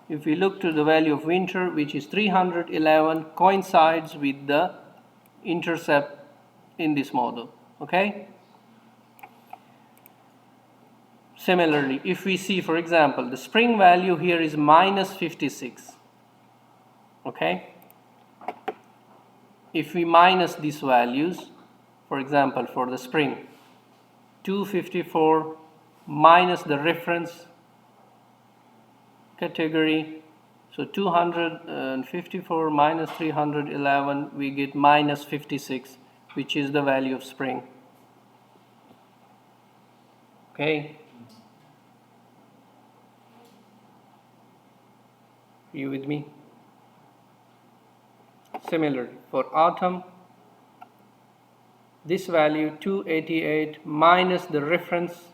If we look to the value of winter, which is 311, coincides with the intercept in this model. Okay, similarly, if we see, for example, the spring value here is minus 56. Okay, if we minus these values, for example, for the spring, 254 minus the reference category, so 254 minus 311, we get minus 56, which is the value of spring. Okay, are you with me? Similarly, for autumn, this value 288 minus the reference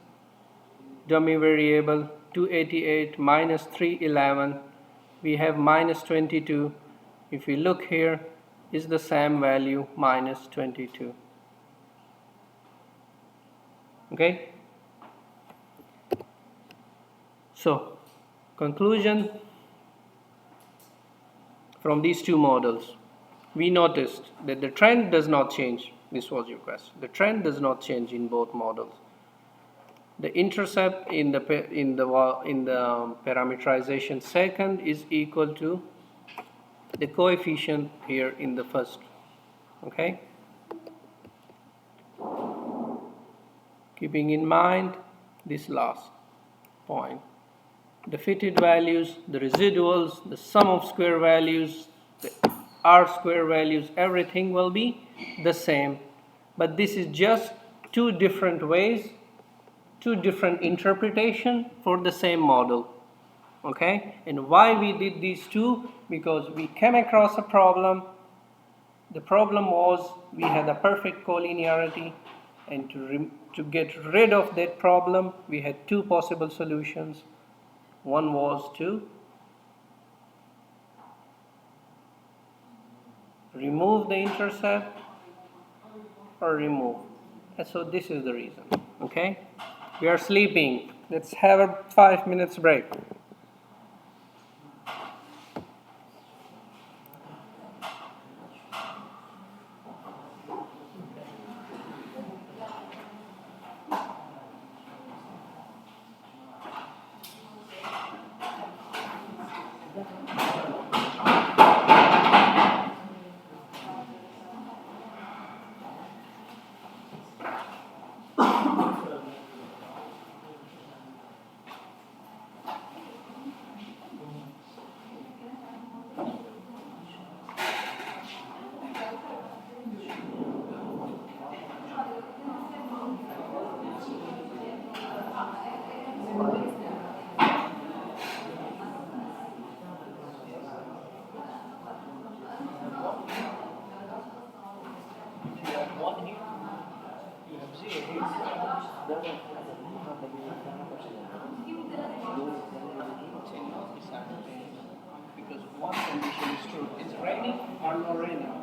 dummy variable 288 minus 311, we have minus 22. If we look here, is the same value, minus 22. Okay, so conclusion from these two models, we noticed that the trend does not change. This was your question. The trend does not change in both models. The intercept in the parameterization second is equal to the coefficient here in the first. Okay, keeping in mind this last point, the fitted values, the residuals, the sum of square values, the R square values, everything will be the same. But this is just two different ways, two different interpretation for the same model. Okay, and why we did these two? Because we came across a problem. The problem was we had a perfect collinearity, and to get rid of that problem, we had two possible solutions. One was to remove the intercept or remove. And so this is the reason. Okay, we are sleeping. Let's have a 5 minutes break. because one condition is true. It's raining or no raining.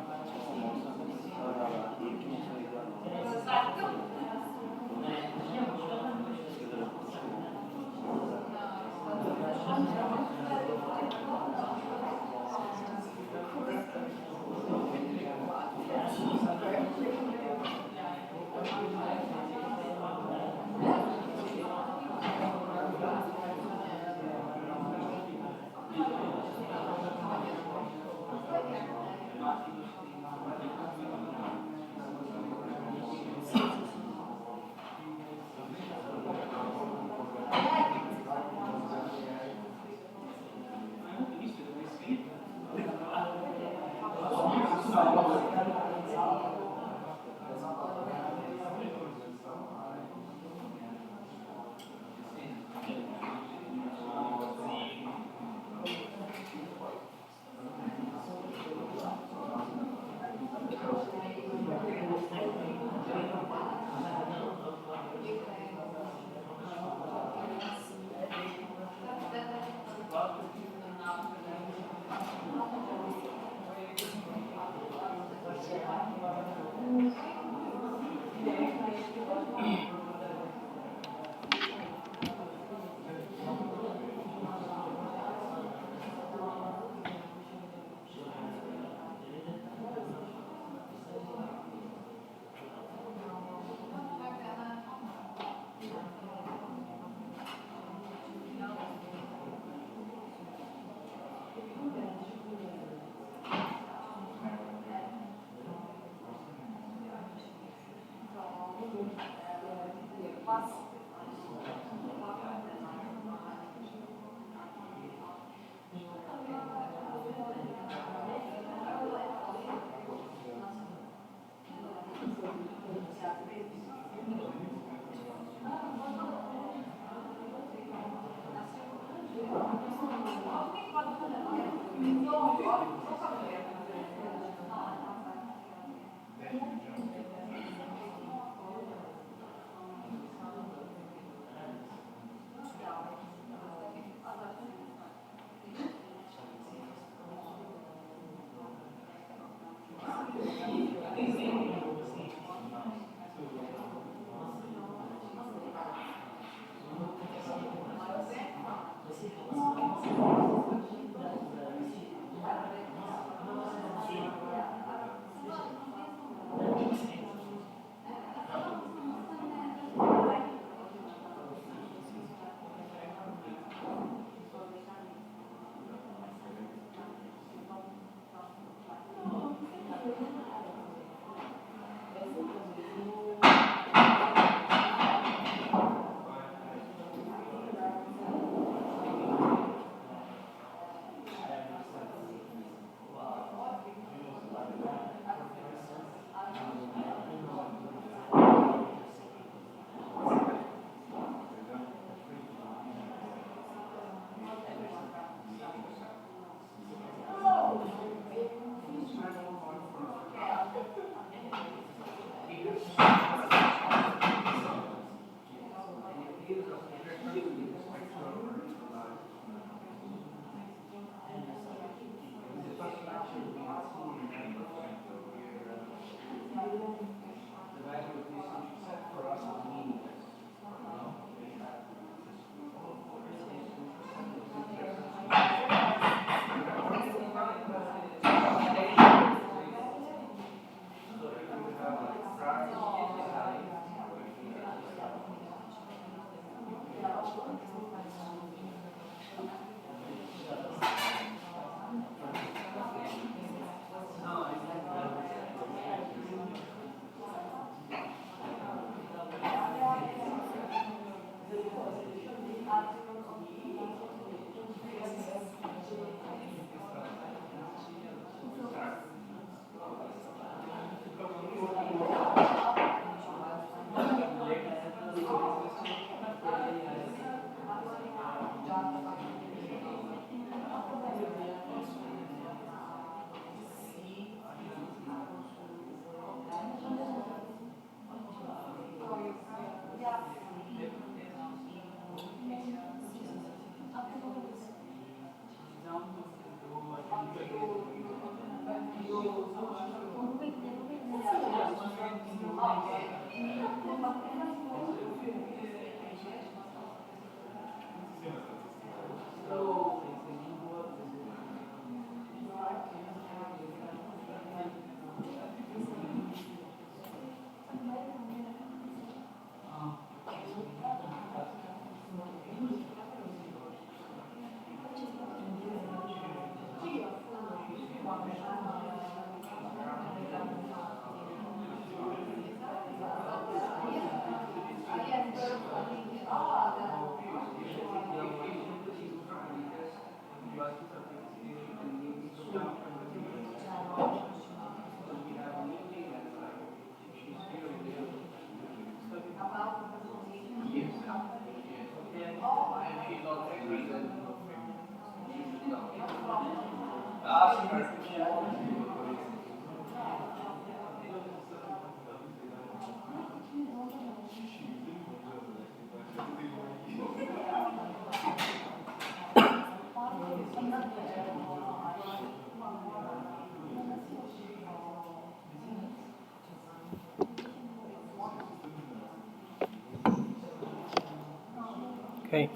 Okay.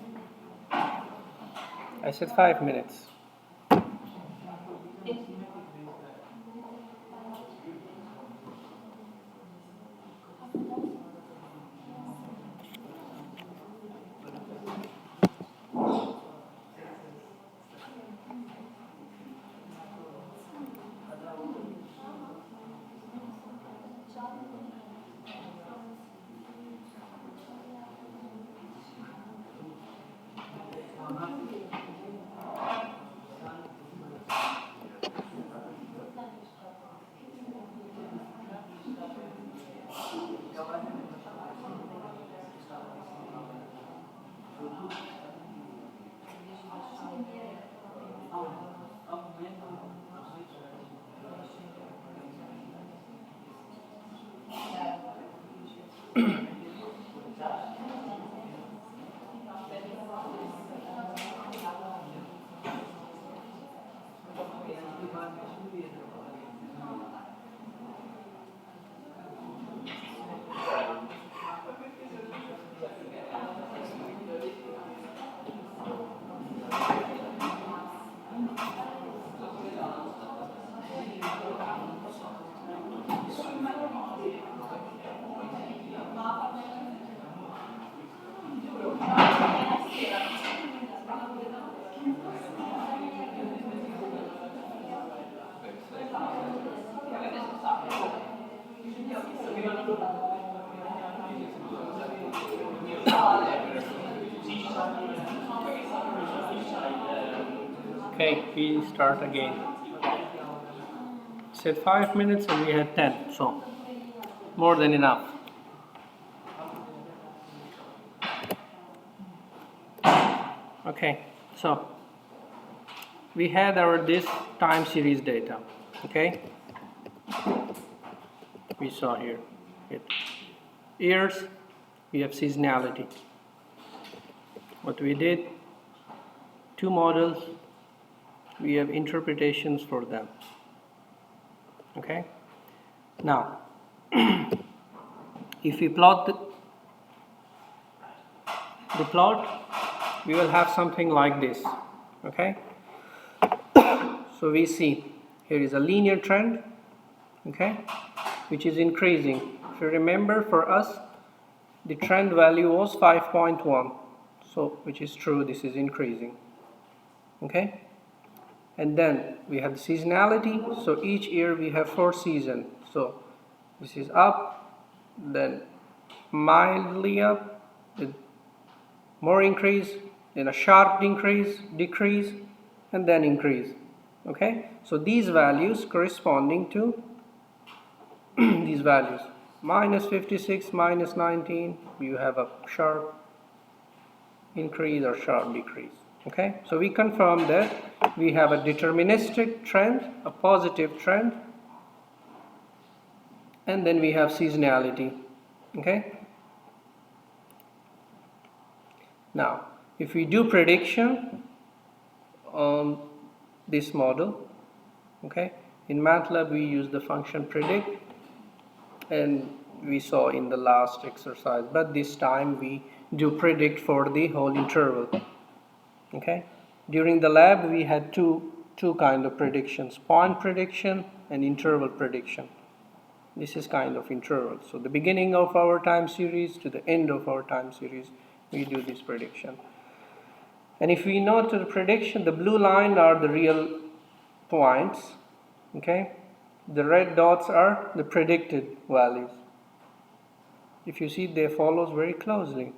I said 5 minutes. Okay, we start again. Said 5 minutes and we had 10, so more than enough. Okay, so we had our this time series data. Okay, we saw here it years, we have seasonality. What we did, two models, we have interpretations for them. Okay, now if we plot the plot, we will have something like this. Okay, so we see here is a linear trend, okay, which is increasing. If you remember, for us the trend value was 5.1, so which is true, this is increasing. Okay, and then we have the seasonality, so each year we have 4 seasons, so this is up, then mildly up, with more increase, then a sharp decrease, and then increase. Okay, so these values corresponding to these values, minus 56, minus 19, you have a sharp increase or sharp decrease. Okay, so we confirm that we have a deterministic trend, a positive trend, and then we have seasonality. Okay, now if we do prediction on this model, okay, in MATLAB we use the function predict, and we saw in the last exercise, but this time we do predict for the whole interval. Okay, during the lab we had two kind of predictions: point prediction and interval prediction. This is kind of interval. So the beginning of our time series to the end of our time series, we do this prediction. And if we know to the prediction, the blue line are the real points. Okay, the red dots are the predicted values. If you see, they follows very closely.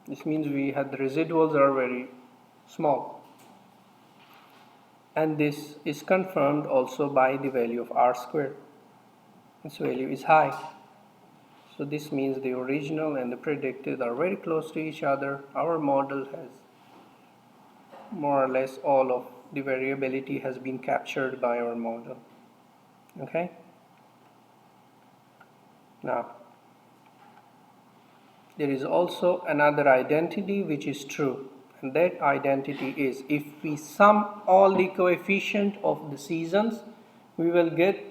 This means we had the residuals are very small. And this is confirmed also by the value of r squared. Its value is high. So this means the original and the predicted are very close to each other. Our model has more or less all of the variability has been captured by our model. Okay? Now, there is also another identity which is true, and that identity is if we sum all the coefficient of the seasons, we will get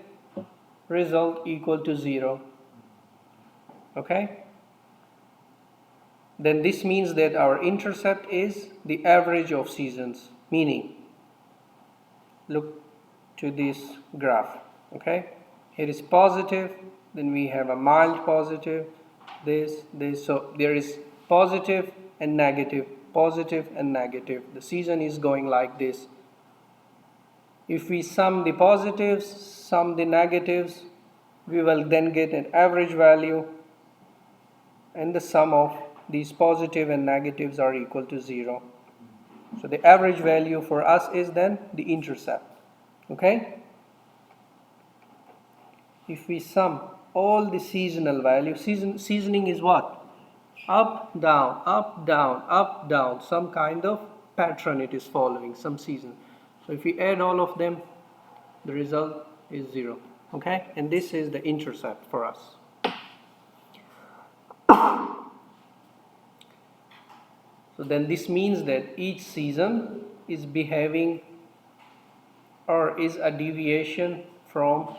result equal to 0. Okay? Then this means that our intercept is the average of seasons, meaning look to this graph. Okay? Here is positive, then we have a mild positive, this, so there is positive and negative, positive and negative. The season is going like this. If we sum the positives, sum the negatives, we will then get an average value, and the sum of these positive and negatives are equal to 0. So the average value for us is then the intercept. Okay? If we sum all the seasonal values, seasoning is what? Up, down, up, down, up, down. Some kind of pattern it is following, some season. So if we add all of them, the result is 0. Okay? And this is the intercept for us. So then this means that each season is behaving or is a deviation from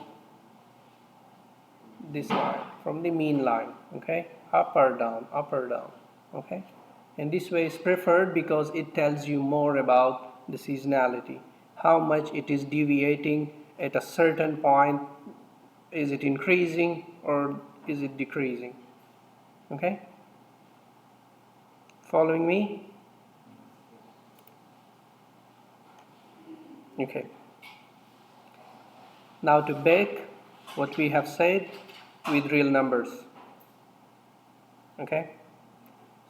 this line, from the mean line. Okay? Up or down, up or down. Okay? And this way is preferred because it tells you more about the seasonality. How much it is deviating at a certain point. Is it increasing or is it decreasing? Okay? Following me? Okay. Now to back what we have said with real numbers. Okay?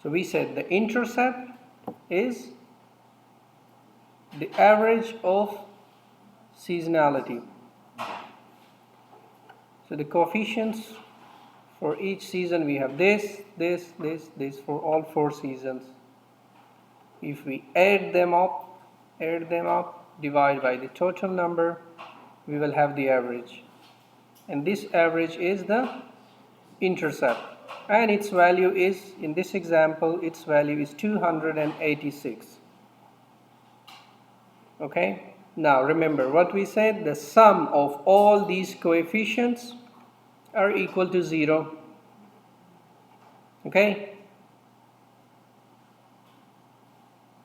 So we said the intercept is the average of seasonality. So the coefficients for each season we have this for all 4 seasons. If we add them up, divide by the total number, we will have the average. And this average is the intercept. And its value is, in this example, its value is 286. Okay? Now remember what we said, the sum of all these coefficients are equal to 0. Okay?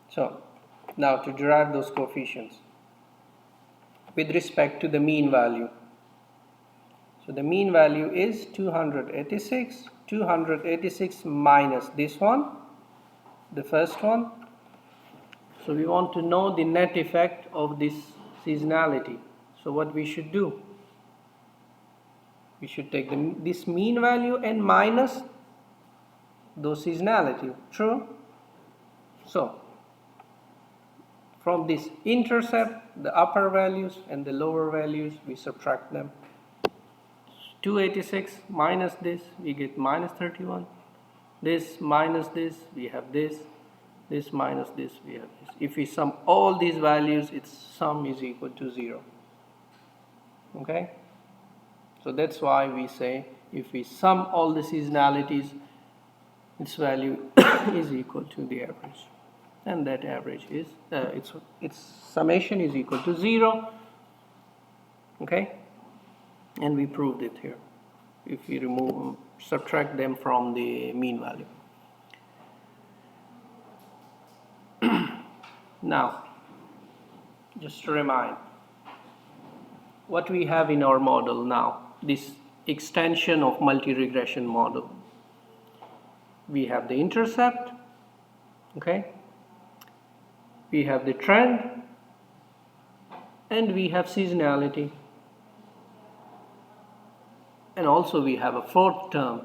So, now to derive those coefficients with respect to the mean value. So the mean value is 286. 286 minus this one, the first one. So we want to know the net effect of this seasonality. So what we should do? We should take this mean value and minus those seasonality. True? So from this intercept, the upper values and the lower values, we subtract them. 286 minus this, we get minus 31. This minus this, we have this. This minus this, we have this. If we sum all these values, its sum is equal to 0. Okay? So that's why we say if we sum all the seasonalities, its value is equal to the average. And that average is, its summation is equal to 0. Okay? And we proved it here. if we subtract them from the mean value. Now, just to remind, what we have in our model now, this extension of multi-regression model. We have the intercept, okay? We have the trend, and we have seasonality. And also we have a fourth term,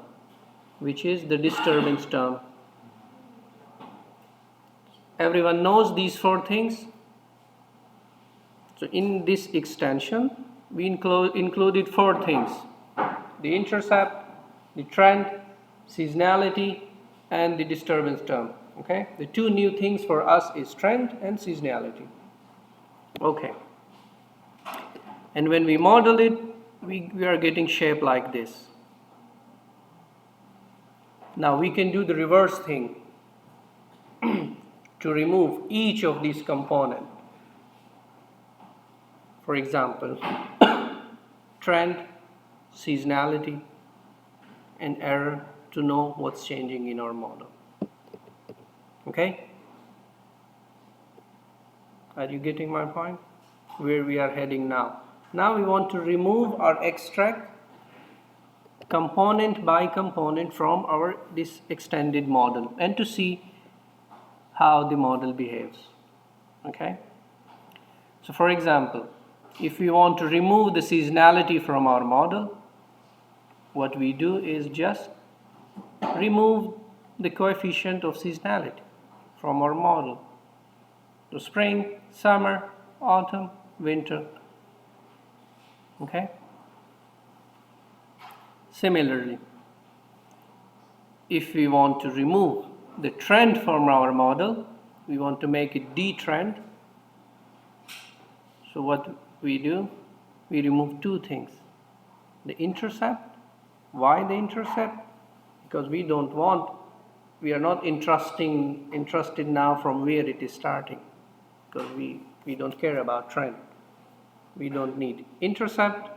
which is the disturbance term. Everyone knows these four things. So in this extension, we included four things: the intercept, the trend, seasonality, and the disturbance term. Okay? The two new things for us is trend and seasonality. Okay. And when we model it, we are getting shape like this. Now we can do the reverse thing to remove each of these components. For example, trend, seasonality, and error to know what's changing in our model. Okay? Are you getting my point? Where we are heading now. Now we want to remove or extract component by component from this extended model and to see how the model behaves. Okay? So for example, if we want to remove the seasonality from our model, what we do is just remove the coefficient of seasonality from our model. So spring, summer, autumn, winter. Okay? Similarly, if we want to remove the trend from our model, we want to make it D-trend. So what we do, we remove two things. The intercept. Why the intercept? Because we are not interested now from where it is starting. Because we don't care about trend. We don't need intercept.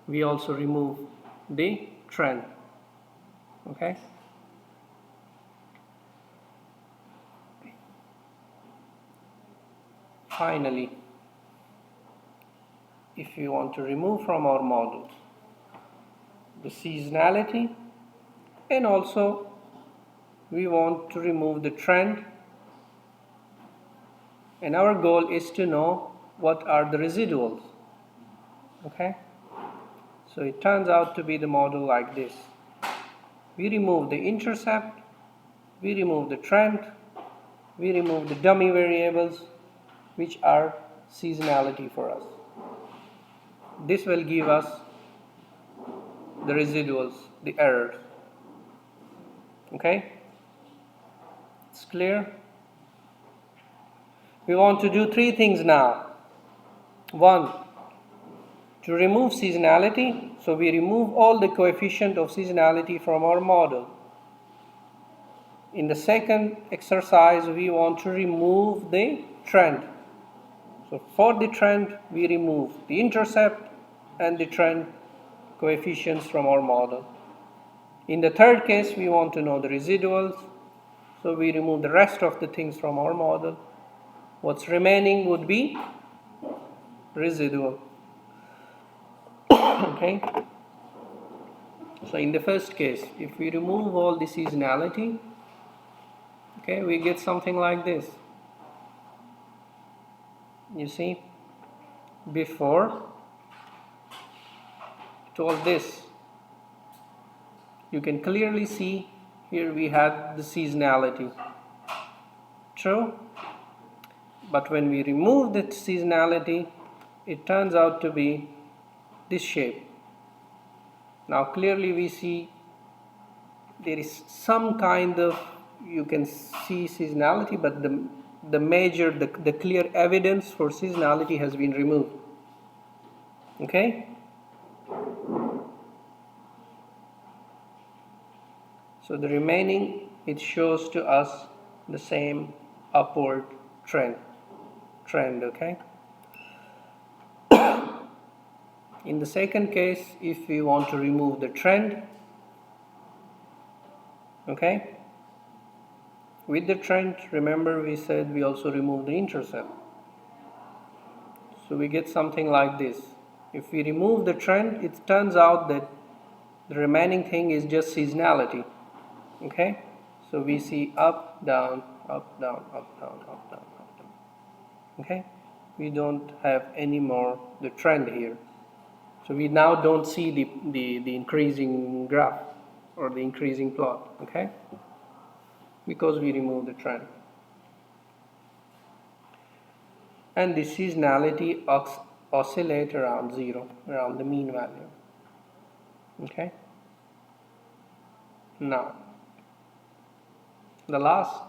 We also remove the trend. Okay? Finally, if we want to remove from our model the seasonality, and also we want to remove the trend, and our goal is to know what are the residuals. Okay? So it turns out to be the model like this. We remove the intercept, we remove the trend, we remove the dummy variables, which are seasonality for us. This will give us the residuals, the errors. Okay? It's clear? We want to do three things now. One, to remove seasonality, so we remove all the coefficient of seasonality from our model. In the second exercise, we want to remove the trend. So for the trend, we remove the intercept and the trend coefficients from our model. In the third case, we want to know the residuals, so we remove the rest of the things from our model. What's remaining would be residual. Okay? So in the first case, if we remove all the seasonality, okay, we get something like this. You see, before it was this. You can clearly see here we had the seasonality. True? But when we remove the seasonality, it turns out to be this shape. Now clearly we see there is some kind of, you can see seasonality, but the clear evidence for seasonality has been removed. Okay? So the remaining, it shows to us the same upward trend, okay? In the second case, if we want to remove the trend, okay, with the trend, remember we said we also remove the intercept. So we get something like this. If we remove the trend, it turns out that the remaining thing is just seasonality. Okay? So we see up, down, up, down, up, down, up, down, up, down. Okay? We don't have any more the trend here. So we now don't see the increasing graph or the increasing plot. Okay? Because we remove the trend. And the seasonality oscillate around 0, around the mean value. Okay? Now, the last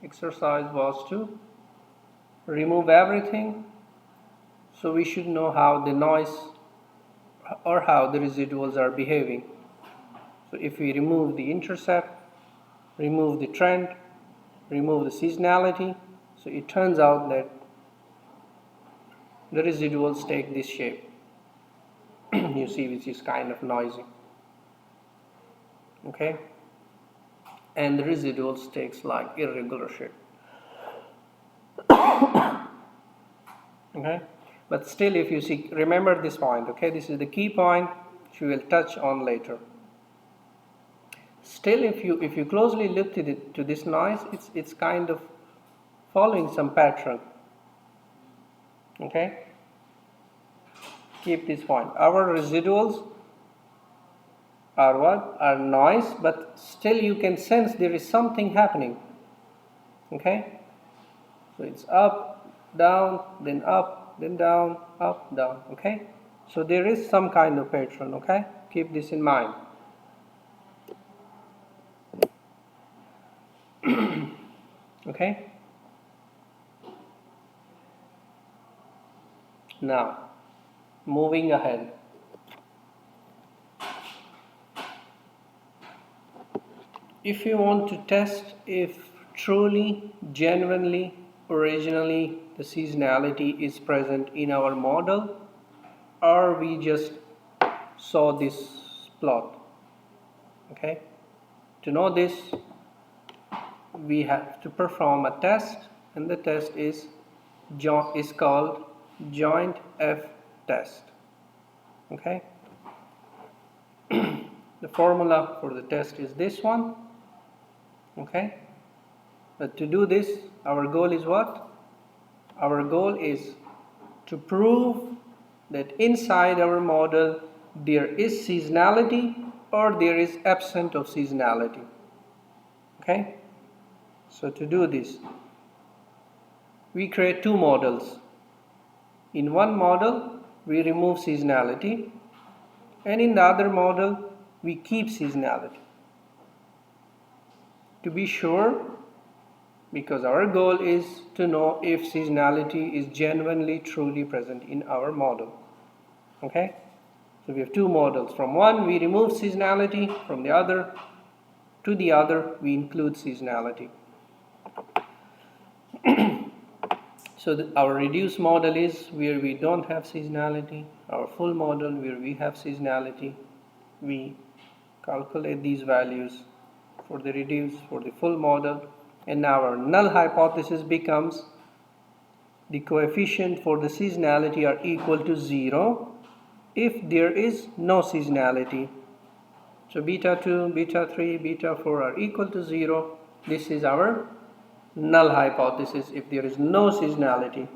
exercise was to remove everything, so we should know how the noise or how the residuals are behaving. So if we remove the intercept, remove the trend, remove the seasonality, so it turns out that the residuals take this shape. You see, which is kind of noisy. Okay? And the residuals takes like irregular shape. Okay? But still, if you see, remember this point, okay? This is the key point which we will touch on later. Still, if you closely look to this noise, it's kind of following some pattern. Okay? Keep this point. Our residuals are what? Are noise, but still you can sense there is something happening. Okay? So it's up, down, then up, then down, up, down. Okay? So there is some kind of pattern. Okay? Keep this in mind. Okay? Now, moving ahead. If you want to test if truly, genuinely, originally the seasonality is present in our model, or we just saw this plot. Okay? To know this, we have to perform a test, and the test is called joint F test. Okay? The formula for the test is this one. Okay? But to do this, our goal is what? Our goal is to prove that inside our model there is seasonality or there is absence of seasonality. Okay? So to do this, we create two models. In one model, we remove seasonality, and in the other model, we keep seasonality. To be sure, because our goal is to know if seasonality is genuinely, truly present in our model. Okay? So we have two models. From one, we remove seasonality. From the other, to the other, we include seasonality. So our reduced model is where we don't have seasonality. Our full model where we have seasonality. We calculate these values for the reduced, for the full model, and now our null hypothesis becomes the coefficient for the seasonality are equal to 0 if there is no seasonality. So beta 2, beta 3, beta 4 are equal to 0. This is our null hypothesis if there is no seasonality.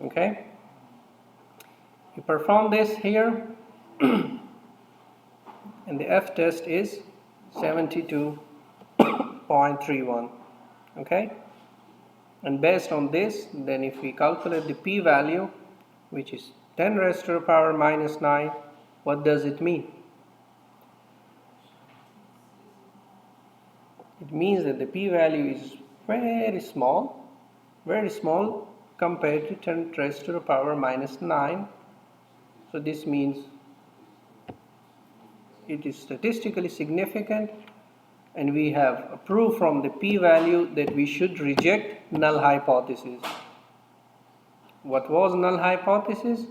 Okay? You perform this here and the F test is 72.31. Okay? And based on this, then if we calculate the p-value, which is 10 raised to the power minus 9, what does it mean? It means that the p-value is very small compared to 10 raised to the power minus 9. So this means it is statistically significant, and we have a proof from the p-value that we should reject null hypothesis. What was null hypothesis?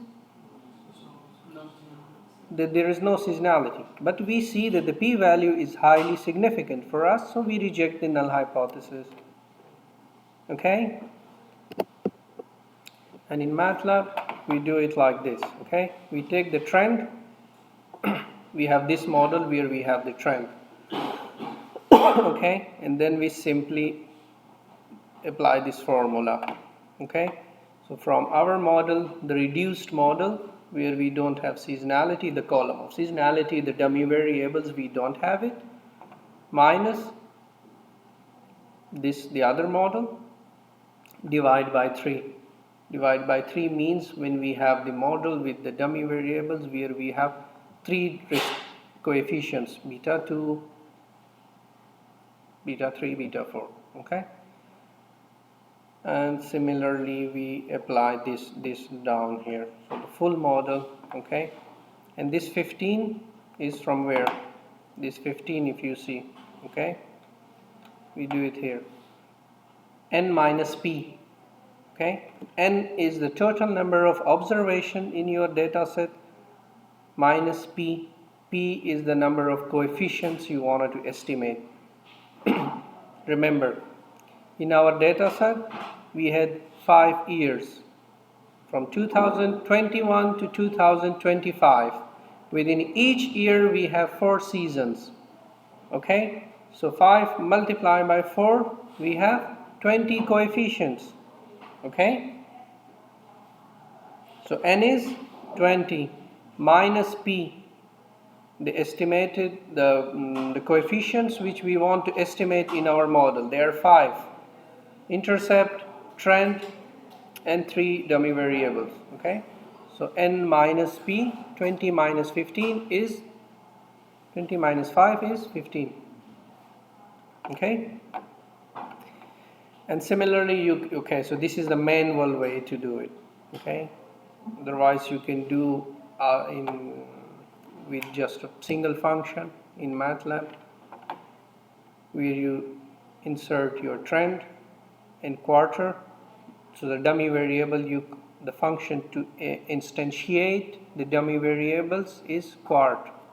that there is no seasonality. But we see that the p-value is highly significant for us, so we reject the null hypothesis. Okay? And in MATLAB, we do it like this. Okay? We take the trend. We have this model where we have the trend. Okay? And then we simply apply this formula. Okay? So from our model, the reduced model, where we don't have seasonality, the column of seasonality, the dummy variables, we don't have it, minus this, the other model, divide by 3. Divide by 3 means when we have the model with the dummy variables where we have 3 coefficients, beta 2, beta 3, beta 4. Okay? And similarly we apply this down here. So the full model, okay? And this 15 is from where? This 15, if you see, okay? We do it here. N minus P, okay? N is the total number of observation in your data set minus P. P is the number of coefficients you wanted to estimate. Remember, in our data set, we had 5 years, from 2021 to 2025. Within each year, we have 4 seasons. Okay? So 5 multiplied by 4, we have 20 coefficients. Okay? So N is 20 minus P, the estimated, the coefficients which we want to estimate in our model. They are 5. Intercept, trend, and 3 dummy variables. Okay, so N minus P, 20 minus 15 is 20 minus 5 is 15. Okay, and similarly okay, so this is the manual way to do it. Okay, otherwise you can do with just a single function in MATLAB, where you insert your trend and quarter. So the dummy variable, the function to instantiate the dummy variables is quarterly.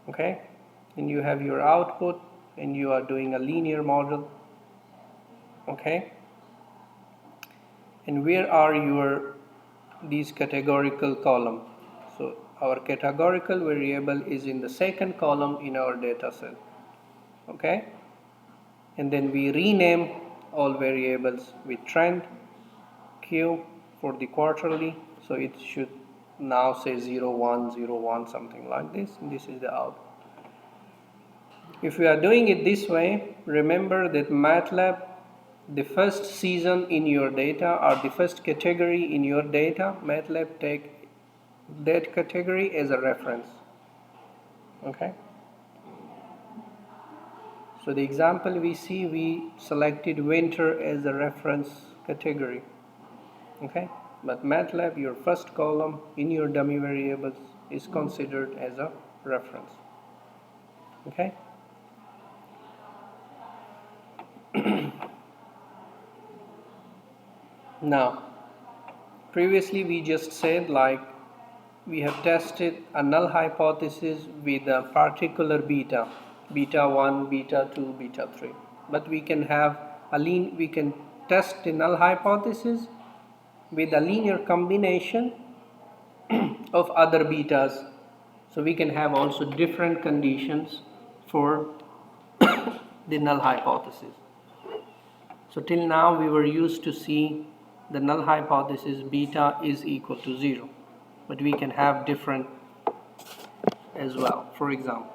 Okay, and you have your output, and you are doing a linear model. Okay, and where are these categorical column? So our categorical variable is in the second column in our data set. Okay, and then we rename all variables with trend Q for the quarterly, so it should now say 0 1 0 1, something like this, and this is the output. If we are doing it this way, remember that MATLAB, the first season in your data or the first category in your data, MATLAB take that category as a reference. Okay, so the example we see, we selected winter as a reference category. Okay, but MATLAB, your first column in your dummy variables is considered as a reference. Okay, now previously we just said, like, we have tested a null hypothesis with a particular beta 1, beta 2, beta 3, but we can have we can test the null hypothesis with a linear combination of other betas. So we can have also different conditions for the null hypothesis. So till now we were used to see the null hypothesis beta is equal to 0, but we can have different as well. For example,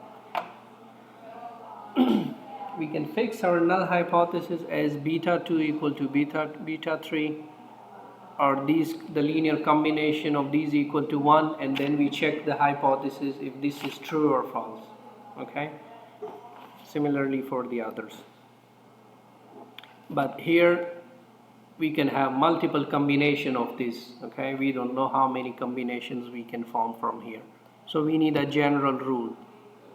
we can fix our null hypothesis as beta 2 equal to beta 3, or the linear combination of these equal to 1, and then we check the hypothesis if this is true or false. Okay, similarly for the others, but here we can have multiple combination of this. Okay, we don't know how many combinations we can form from here, so we need a general rule,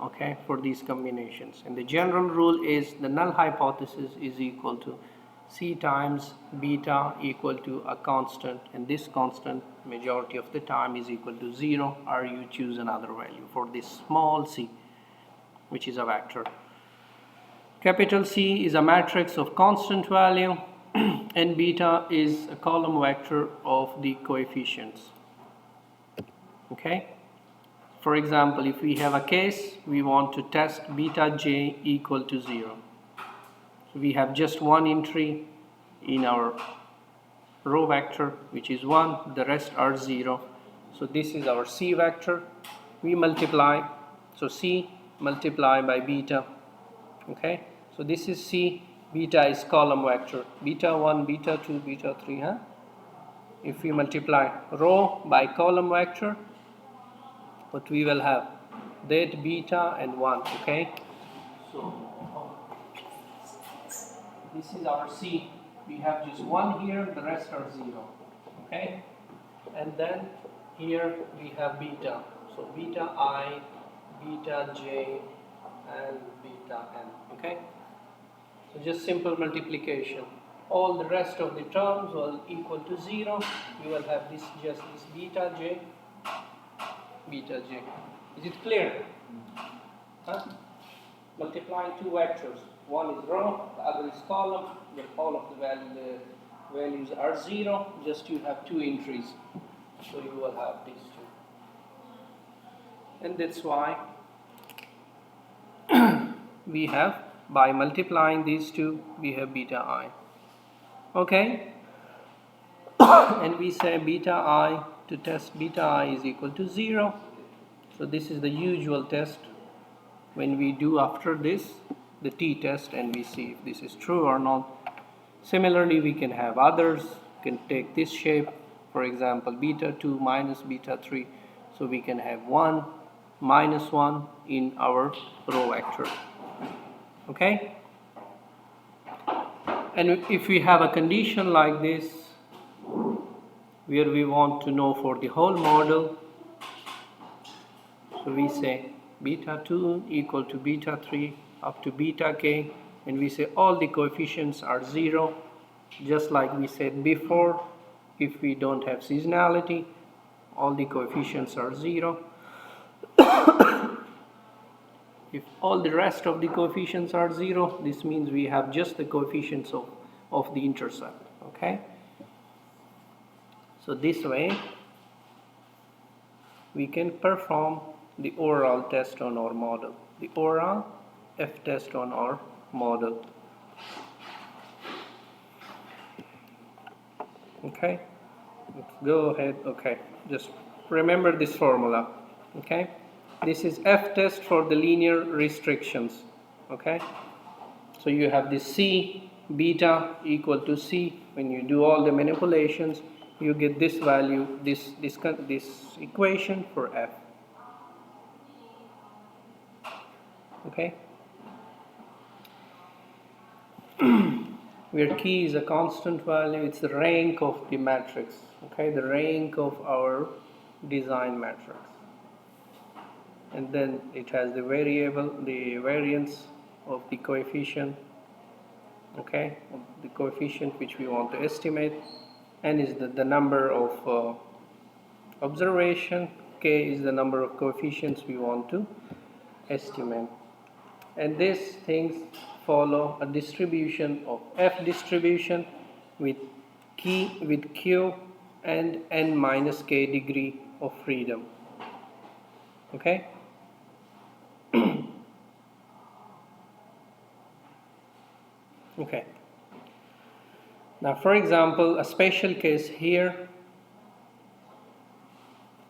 okay, for these combinations. And the general rule is the null hypothesis is equal to C times beta equal to a constant, and this constant majority of the time is equal to 0, or you choose another value for this small c, which is a vector. Capital C is a matrix of constant value and beta is a column vector of the coefficients. Okay? For example, if we have a case, we want to test beta j equal to 0. So we have just one entry in our row vector, which is 1, the rest are 0. So this is our C vector. We multiply, so C multiply by beta. Okay, so this is C, beta is column vector, beta 1, beta 2, beta 3, huh? If we multiply row by column vector, what we will have? That beta and 1, okay? So this is our C. We have just 1 here, the rest are 0, okay? And then here we have beta. So beta I, beta j, and beta n, okay? So just simple multiplication. All the rest of the terms will equal to 0. We will have this just this beta j, beta j. Is it clear? Huh? Multiplying two vectors. One is row, the other is column. Then all of the values are 0. Just you have two entries. So you will have these two. And that's why we have, by multiplying these two, we have beta I. Okay? And we say beta I, to test beta I is equal to 0. So this is the usual test when we do after this, the t-test, and we see if this is true or not. Similarly, we can have others, can take this shape, for example, beta 2 minus beta 3. So we can have 1 minus 1 in our row vector. Okay? And if we have a condition like this, where we want to know for the whole model, so we say beta 2 equal to beta 3 up to beta k, and we say all the coefficients are 0, just like we said before. If we don't have seasonality, all the coefficients are 0. If all the rest of the coefficients are 0, this means we have just the coefficients of the intercept. Okay? So this way we can perform the overall test on our model, the overall F-test on our model. Okay, let's go ahead. Okay, just remember this formula. Okay, this is F-test for the linear restrictions. Okay, so you have this C beta equal to C. When you do all the manipulations, you get this value, this equation for F. Okay, where key is a constant value, it's the rank of the matrix. Okay, the rank of our design matrix, and then it has the variable, the variance of the coefficient. Okay, the coefficient which we want to estimate, n is the number of observation, k is the number of coefficients we want to estimate. And these things follow a distribution of F distribution with Q and n minus k degree of freedom. Okay? Okay. Now, for example, a special case here,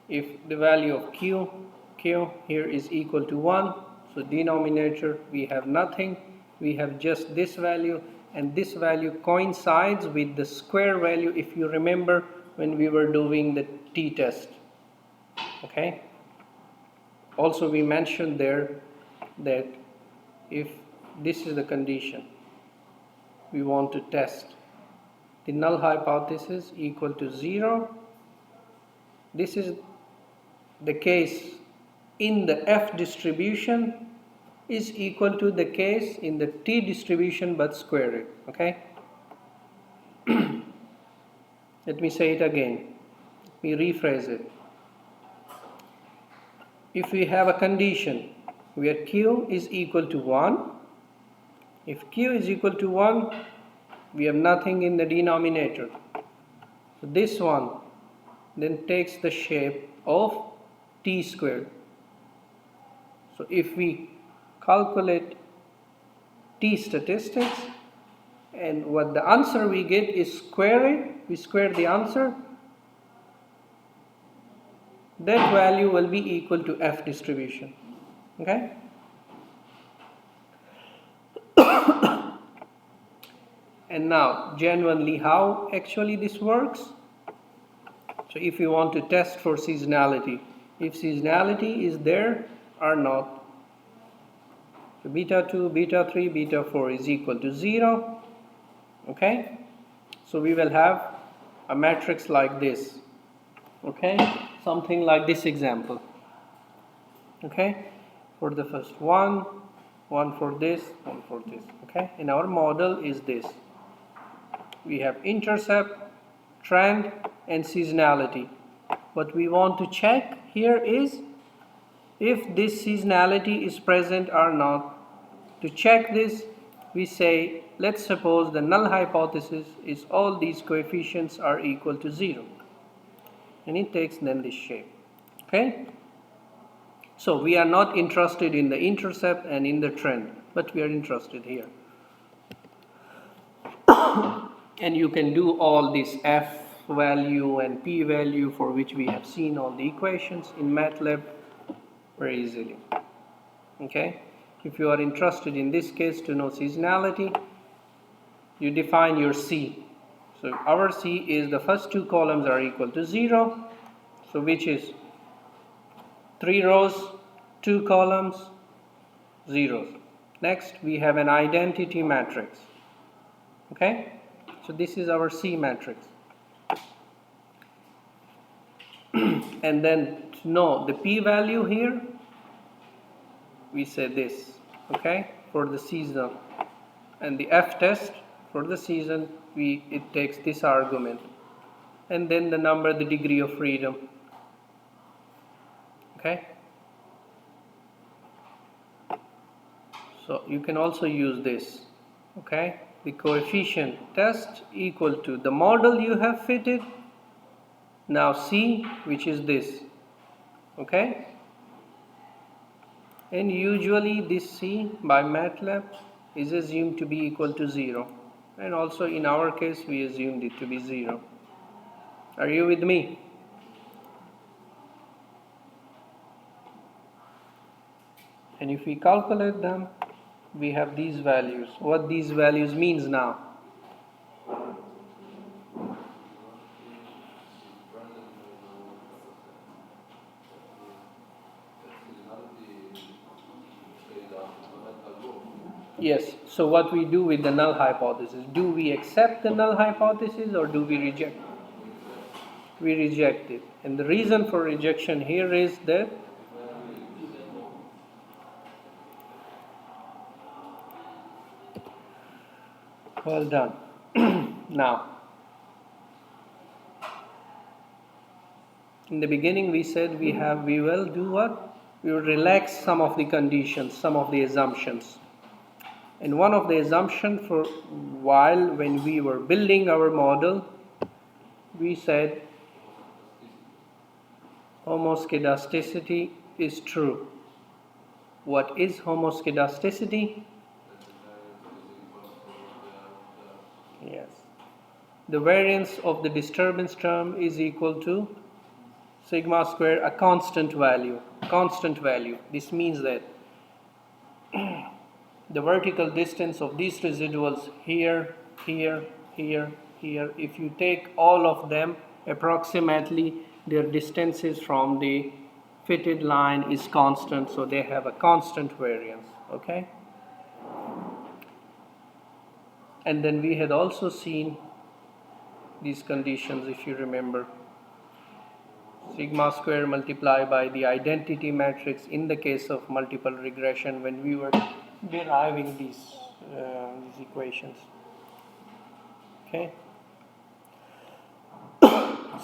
if the value of Q here is equal to 1, so denominator we have nothing, we have just this value, and this value coincides with the square value, if you remember when we were doing the t-test. Okay? Also we mentioned there that if this is the condition, we want to test the null hypothesis equal to 0. This is the case in the F distribution is equal to the case in the T distribution but square it. Okay? Let me say it again. Let me rephrase it. If we have a condition where q is equal to 1, if q is equal to 1, we have nothing in the denominator. So this one then takes the shape of t squared. So if we calculate t statistics, and what the answer we get is square it, we square the answer, that value will be equal to f distribution. Okay? And now, genuinely, how actually this works? So if you want to test for seasonality, if seasonality is there or not, so beta 2, beta 3, beta 4 is equal to 0. Okay? So we will have a matrix like this. Okay? Something like this example. Okay? For the first one for this, one for this. Okay? And our model is this. We have intercept, trend, and seasonality. What we want to check here is if this seasonality is present or not. To check this, we say, let's suppose the null hypothesis is all these coefficients are equal to 0. And it takes then this shape. Okay? So we are not interested in the intercept and in the trend, but we are interested here. And you can do all this f value and p value for which we have seen all the equations in MATLAB very easily. Okay? If you are interested in this case to know seasonality, you define your C. So our C is the first two columns are equal to 0, so which is 3 rows, 2 columns, zeros. Next we have an identity matrix. Okay? So this is our C matrix. And then to know the p value here, we say this. Okay? For the season. And the f test for the season, it takes this argument. And then the number, the degree of freedom. Okay? So you can also use this. Okay? The coefficient test equal to the model you have fitted. Now C, which is this. Okay? And usually this C by MATLAB is assumed to be equal to 0. And also in our case we assumed it to be 0. Are you with me? And if we calculate them, we have these values. What these values means now? Yes, so what we do with the null hypothesis? Do we accept the null hypothesis or do we reject it? We reject it. And the reason for rejection here is that well done. Now, in the beginning we said we will do what? We will relax some of the conditions, some of the assumptions. And one of the assumptions for when we were building our model, we said homoscedasticity is true. What is homoscedasticity? Yes. The variance of the disturbance term is equal to sigma square, a constant value. Constant value. This means that the vertical distance of these residuals here, here, here, here, if you take all of them, approximately their distances from the fitted line is constant, so they have a constant variance. Okay? And then we had also seen these conditions, if you remember. Sigma square multiplied by the identity matrix in the case of multiple regression when we were deriving these equations. Okay.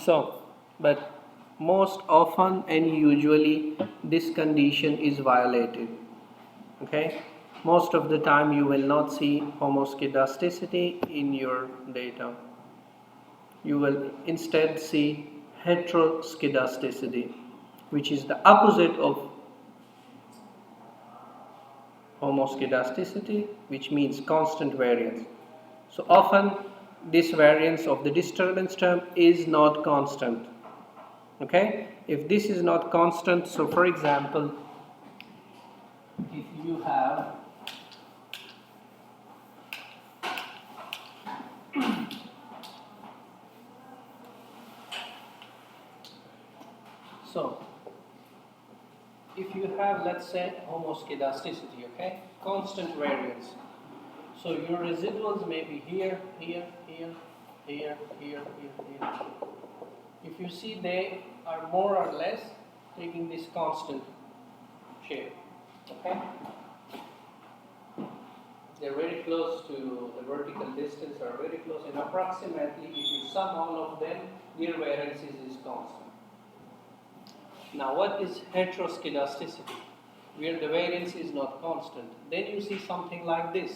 So, but most often and usually this condition is violated. Okay, most of the time you will not see homoscedasticity in your data. You will instead see heteroscedasticity, which is the opposite of homoscedasticity, which means constant variance. So often this variance of the disturbance term is not constant. Okay, if this is not constant, so for example, if you have so if you have, let's say, homoscedasticity, okay, constant variance, so your residuals may be here, here, here, here, here, here, here. If you see, they are more or less taking this constant shape, okay. They're very close to the vertical distance, are very close, and approximately if you sum all of them, their variances is constant. Now what is heteroscedasticity? Where the variance is not constant. Then you see something like this.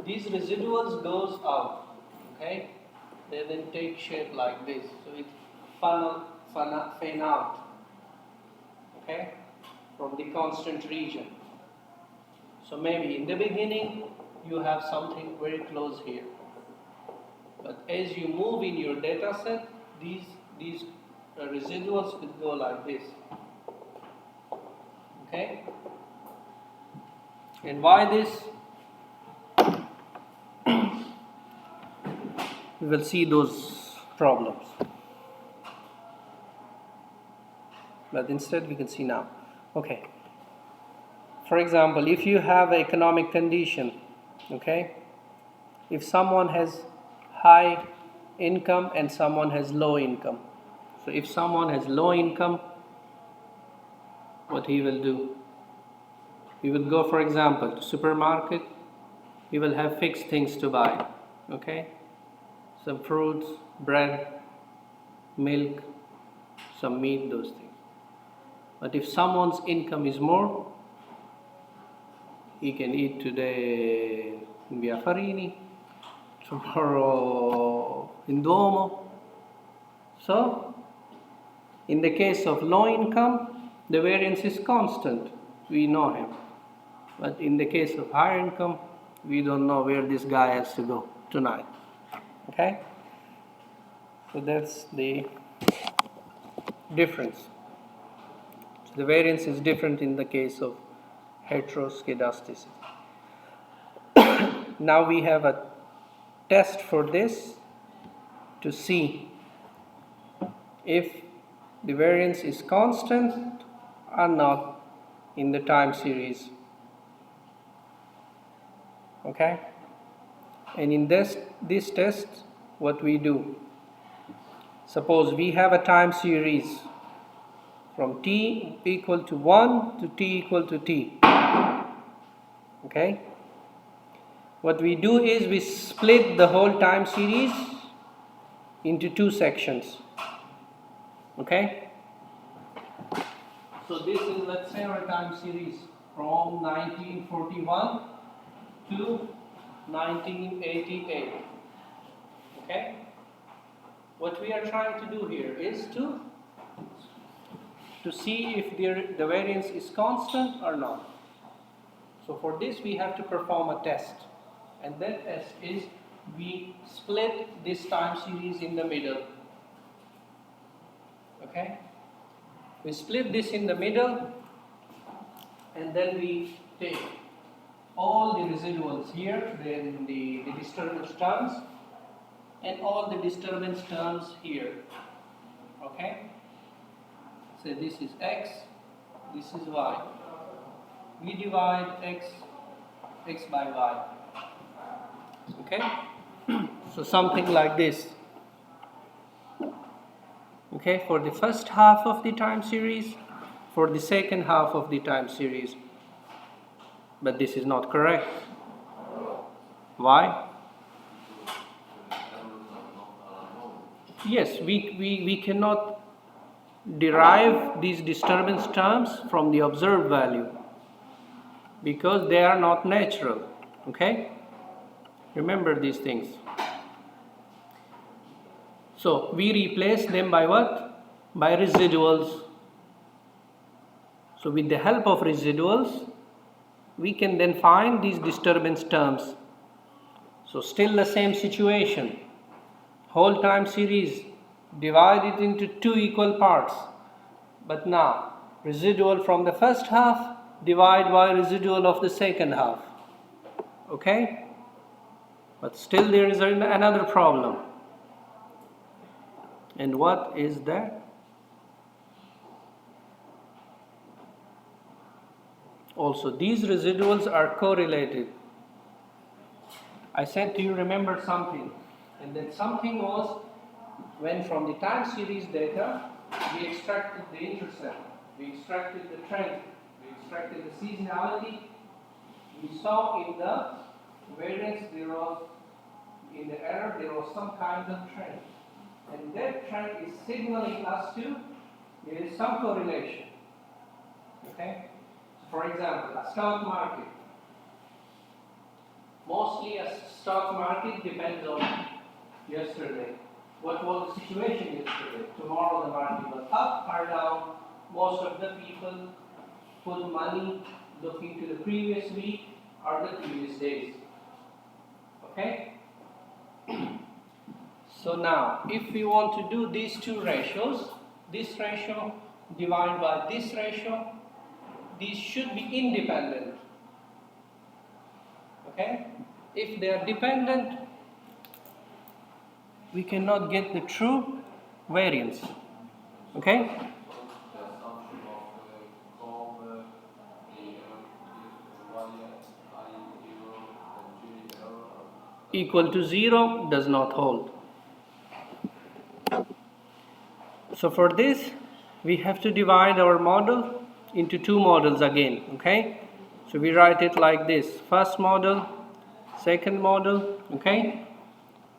These residuals goes out, okay? They then take shape like this. So it fan out, okay? From the constant region. So maybe in the beginning you have something very close here. But as you move in your data set, these residuals will go like this. Okay? And why this? We will see those problems. But instead we can see now. Okay. For example, if you have an economic condition, okay, if someone has high income and someone has low income. So if someone has low income, what he will do? He will go, for example, to supermarket. He will have fixed things to buy, okay? Some fruits, bread, milk, some meat, those things. But if someone's income is more, he can eat today biafarini, tomorrow indomo. So, in the case of low income, the variance is constant. We know him. But in the case of higher income, we don't know where this guy has to go tonight. Okay? So that's the difference. So the variance is different in the case of heteroscedasticity. Now we have a test for this to see if the variance is constant or not in the time series. Okay? And in this test, what we do, suppose we have a time series from t equal to 1 to t equal to t. Okay? What we do is we split the whole time series into two sections. Okay? So this is, let's say, our time series from 1941 to 1988. Okay? What we are trying to do here is to see if the variance is constant or not. So for this we have to perform a test. And that test is we split this time series in the middle. Okay? We split this in the middle and then we take all the residuals here, then the disturbance terms, and all the disturbance terms here. Okay? So this is x, this is y. We divide x by y. Okay? So something like this. Okay, for the first half of the time series, for the second half of the time series. But this is not correct. Why? Yes, we cannot derive these disturbance terms from the observed value because they are not natural. Okay? Remember these things. So we replace them by what? By residuals. So with the help of residuals, we can then find these disturbance terms. So still the same situation. Whole time series divided into two equal parts. But now residual from the first half divide by residual of the second half. Okay? But still there is another problem. And what is that? Also, these residuals are correlated. I said to you, remember something. And that something was when from the time series data, we extracted the intercept, we extracted the trend, we extracted the seasonality. We saw in the variance there was, in the error, there was some kind of trend. And that trend is signaling us to, there is some correlation. Okay? For example, a stock market. Mostly a stock market depends on yesterday. What was the situation yesterday? Tomorrow the market was up or down. Most of the people put money looking to the previous week or the previous days. Okay? So now, if we want to do these two ratios, this ratio divided by this ratio, these should be independent. Okay? If they are dependent, we cannot get the true variance. Okay? Equal to 0 does not hold. So for this, we have to divide our model into two models again. Okay? So we write it like this: first model, second model. Okay?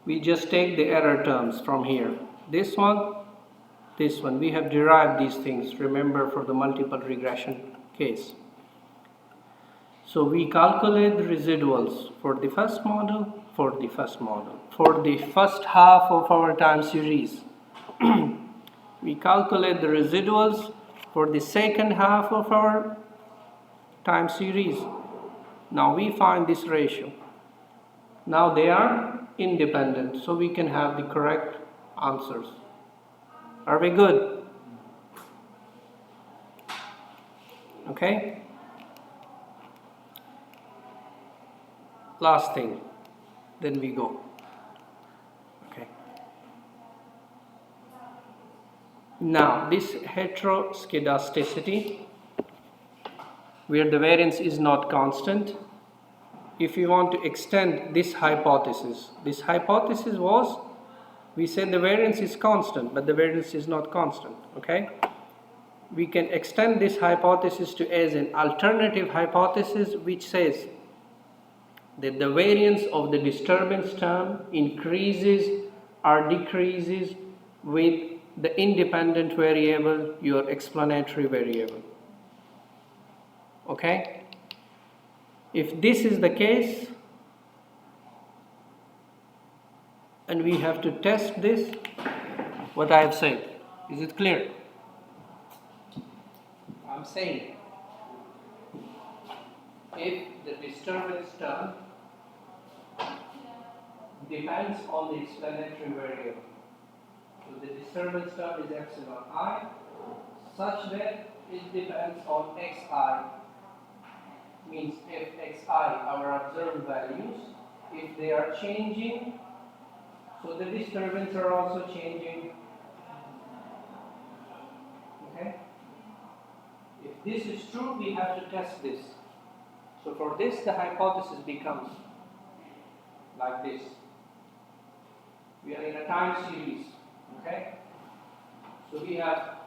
We just take the error terms from here. This one, this one. We have derived these things, remember, for the multiple regression case. So we calculate the residuals for the first model, for the first half of our time series. We calculate the residuals for the second half of our time series. Now we find this ratio. Now they are independent, so we can have the correct answers. Are we good? Okay? Last thing, then we go. Okay. Now, this heteroskedasticity, where the variance is not constant, if you want to extend this hypothesis was, we said the variance is constant, but the variance is not constant. Okay? We can extend this hypothesis to as an alternative hypothesis, which says that the variance of the disturbance term increases or decreases with the independent variable, your explanatory variable. Okay? If this is the case, and we have to test this, what I have said, is it clear? I'm saying, if the disturbance term depends on the explanatory variable, so the disturbance term is epsilon I, such that it depends on xi, means if xi, our observed values, if they are changing, so the disturbance are also changing. Okay? If this is true, we have to test this. So for this, the hypothesis becomes like this. We are in a time series. Okay? So we have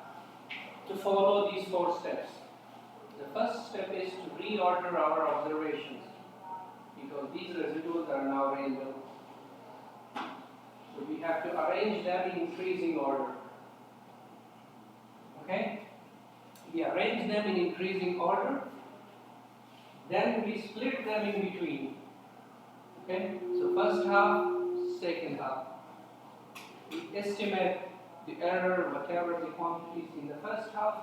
to follow these 4 steps. The first step is to reorder our observations, because these residuals are now random. So we have to arrange them in increasing order. Okay? We arrange them in increasing order, then we split them in between. Okay? So first half, second half. We estimate the error, whatever the quantities in the first half,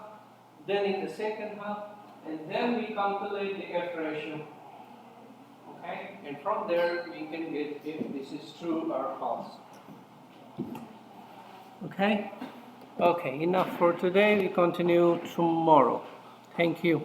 then in the second half, and then we calculate the F ratio. Okay? And from there we can get if this is true or false. Okay? Okay, enough for today. We continue tomorrow. Thank you.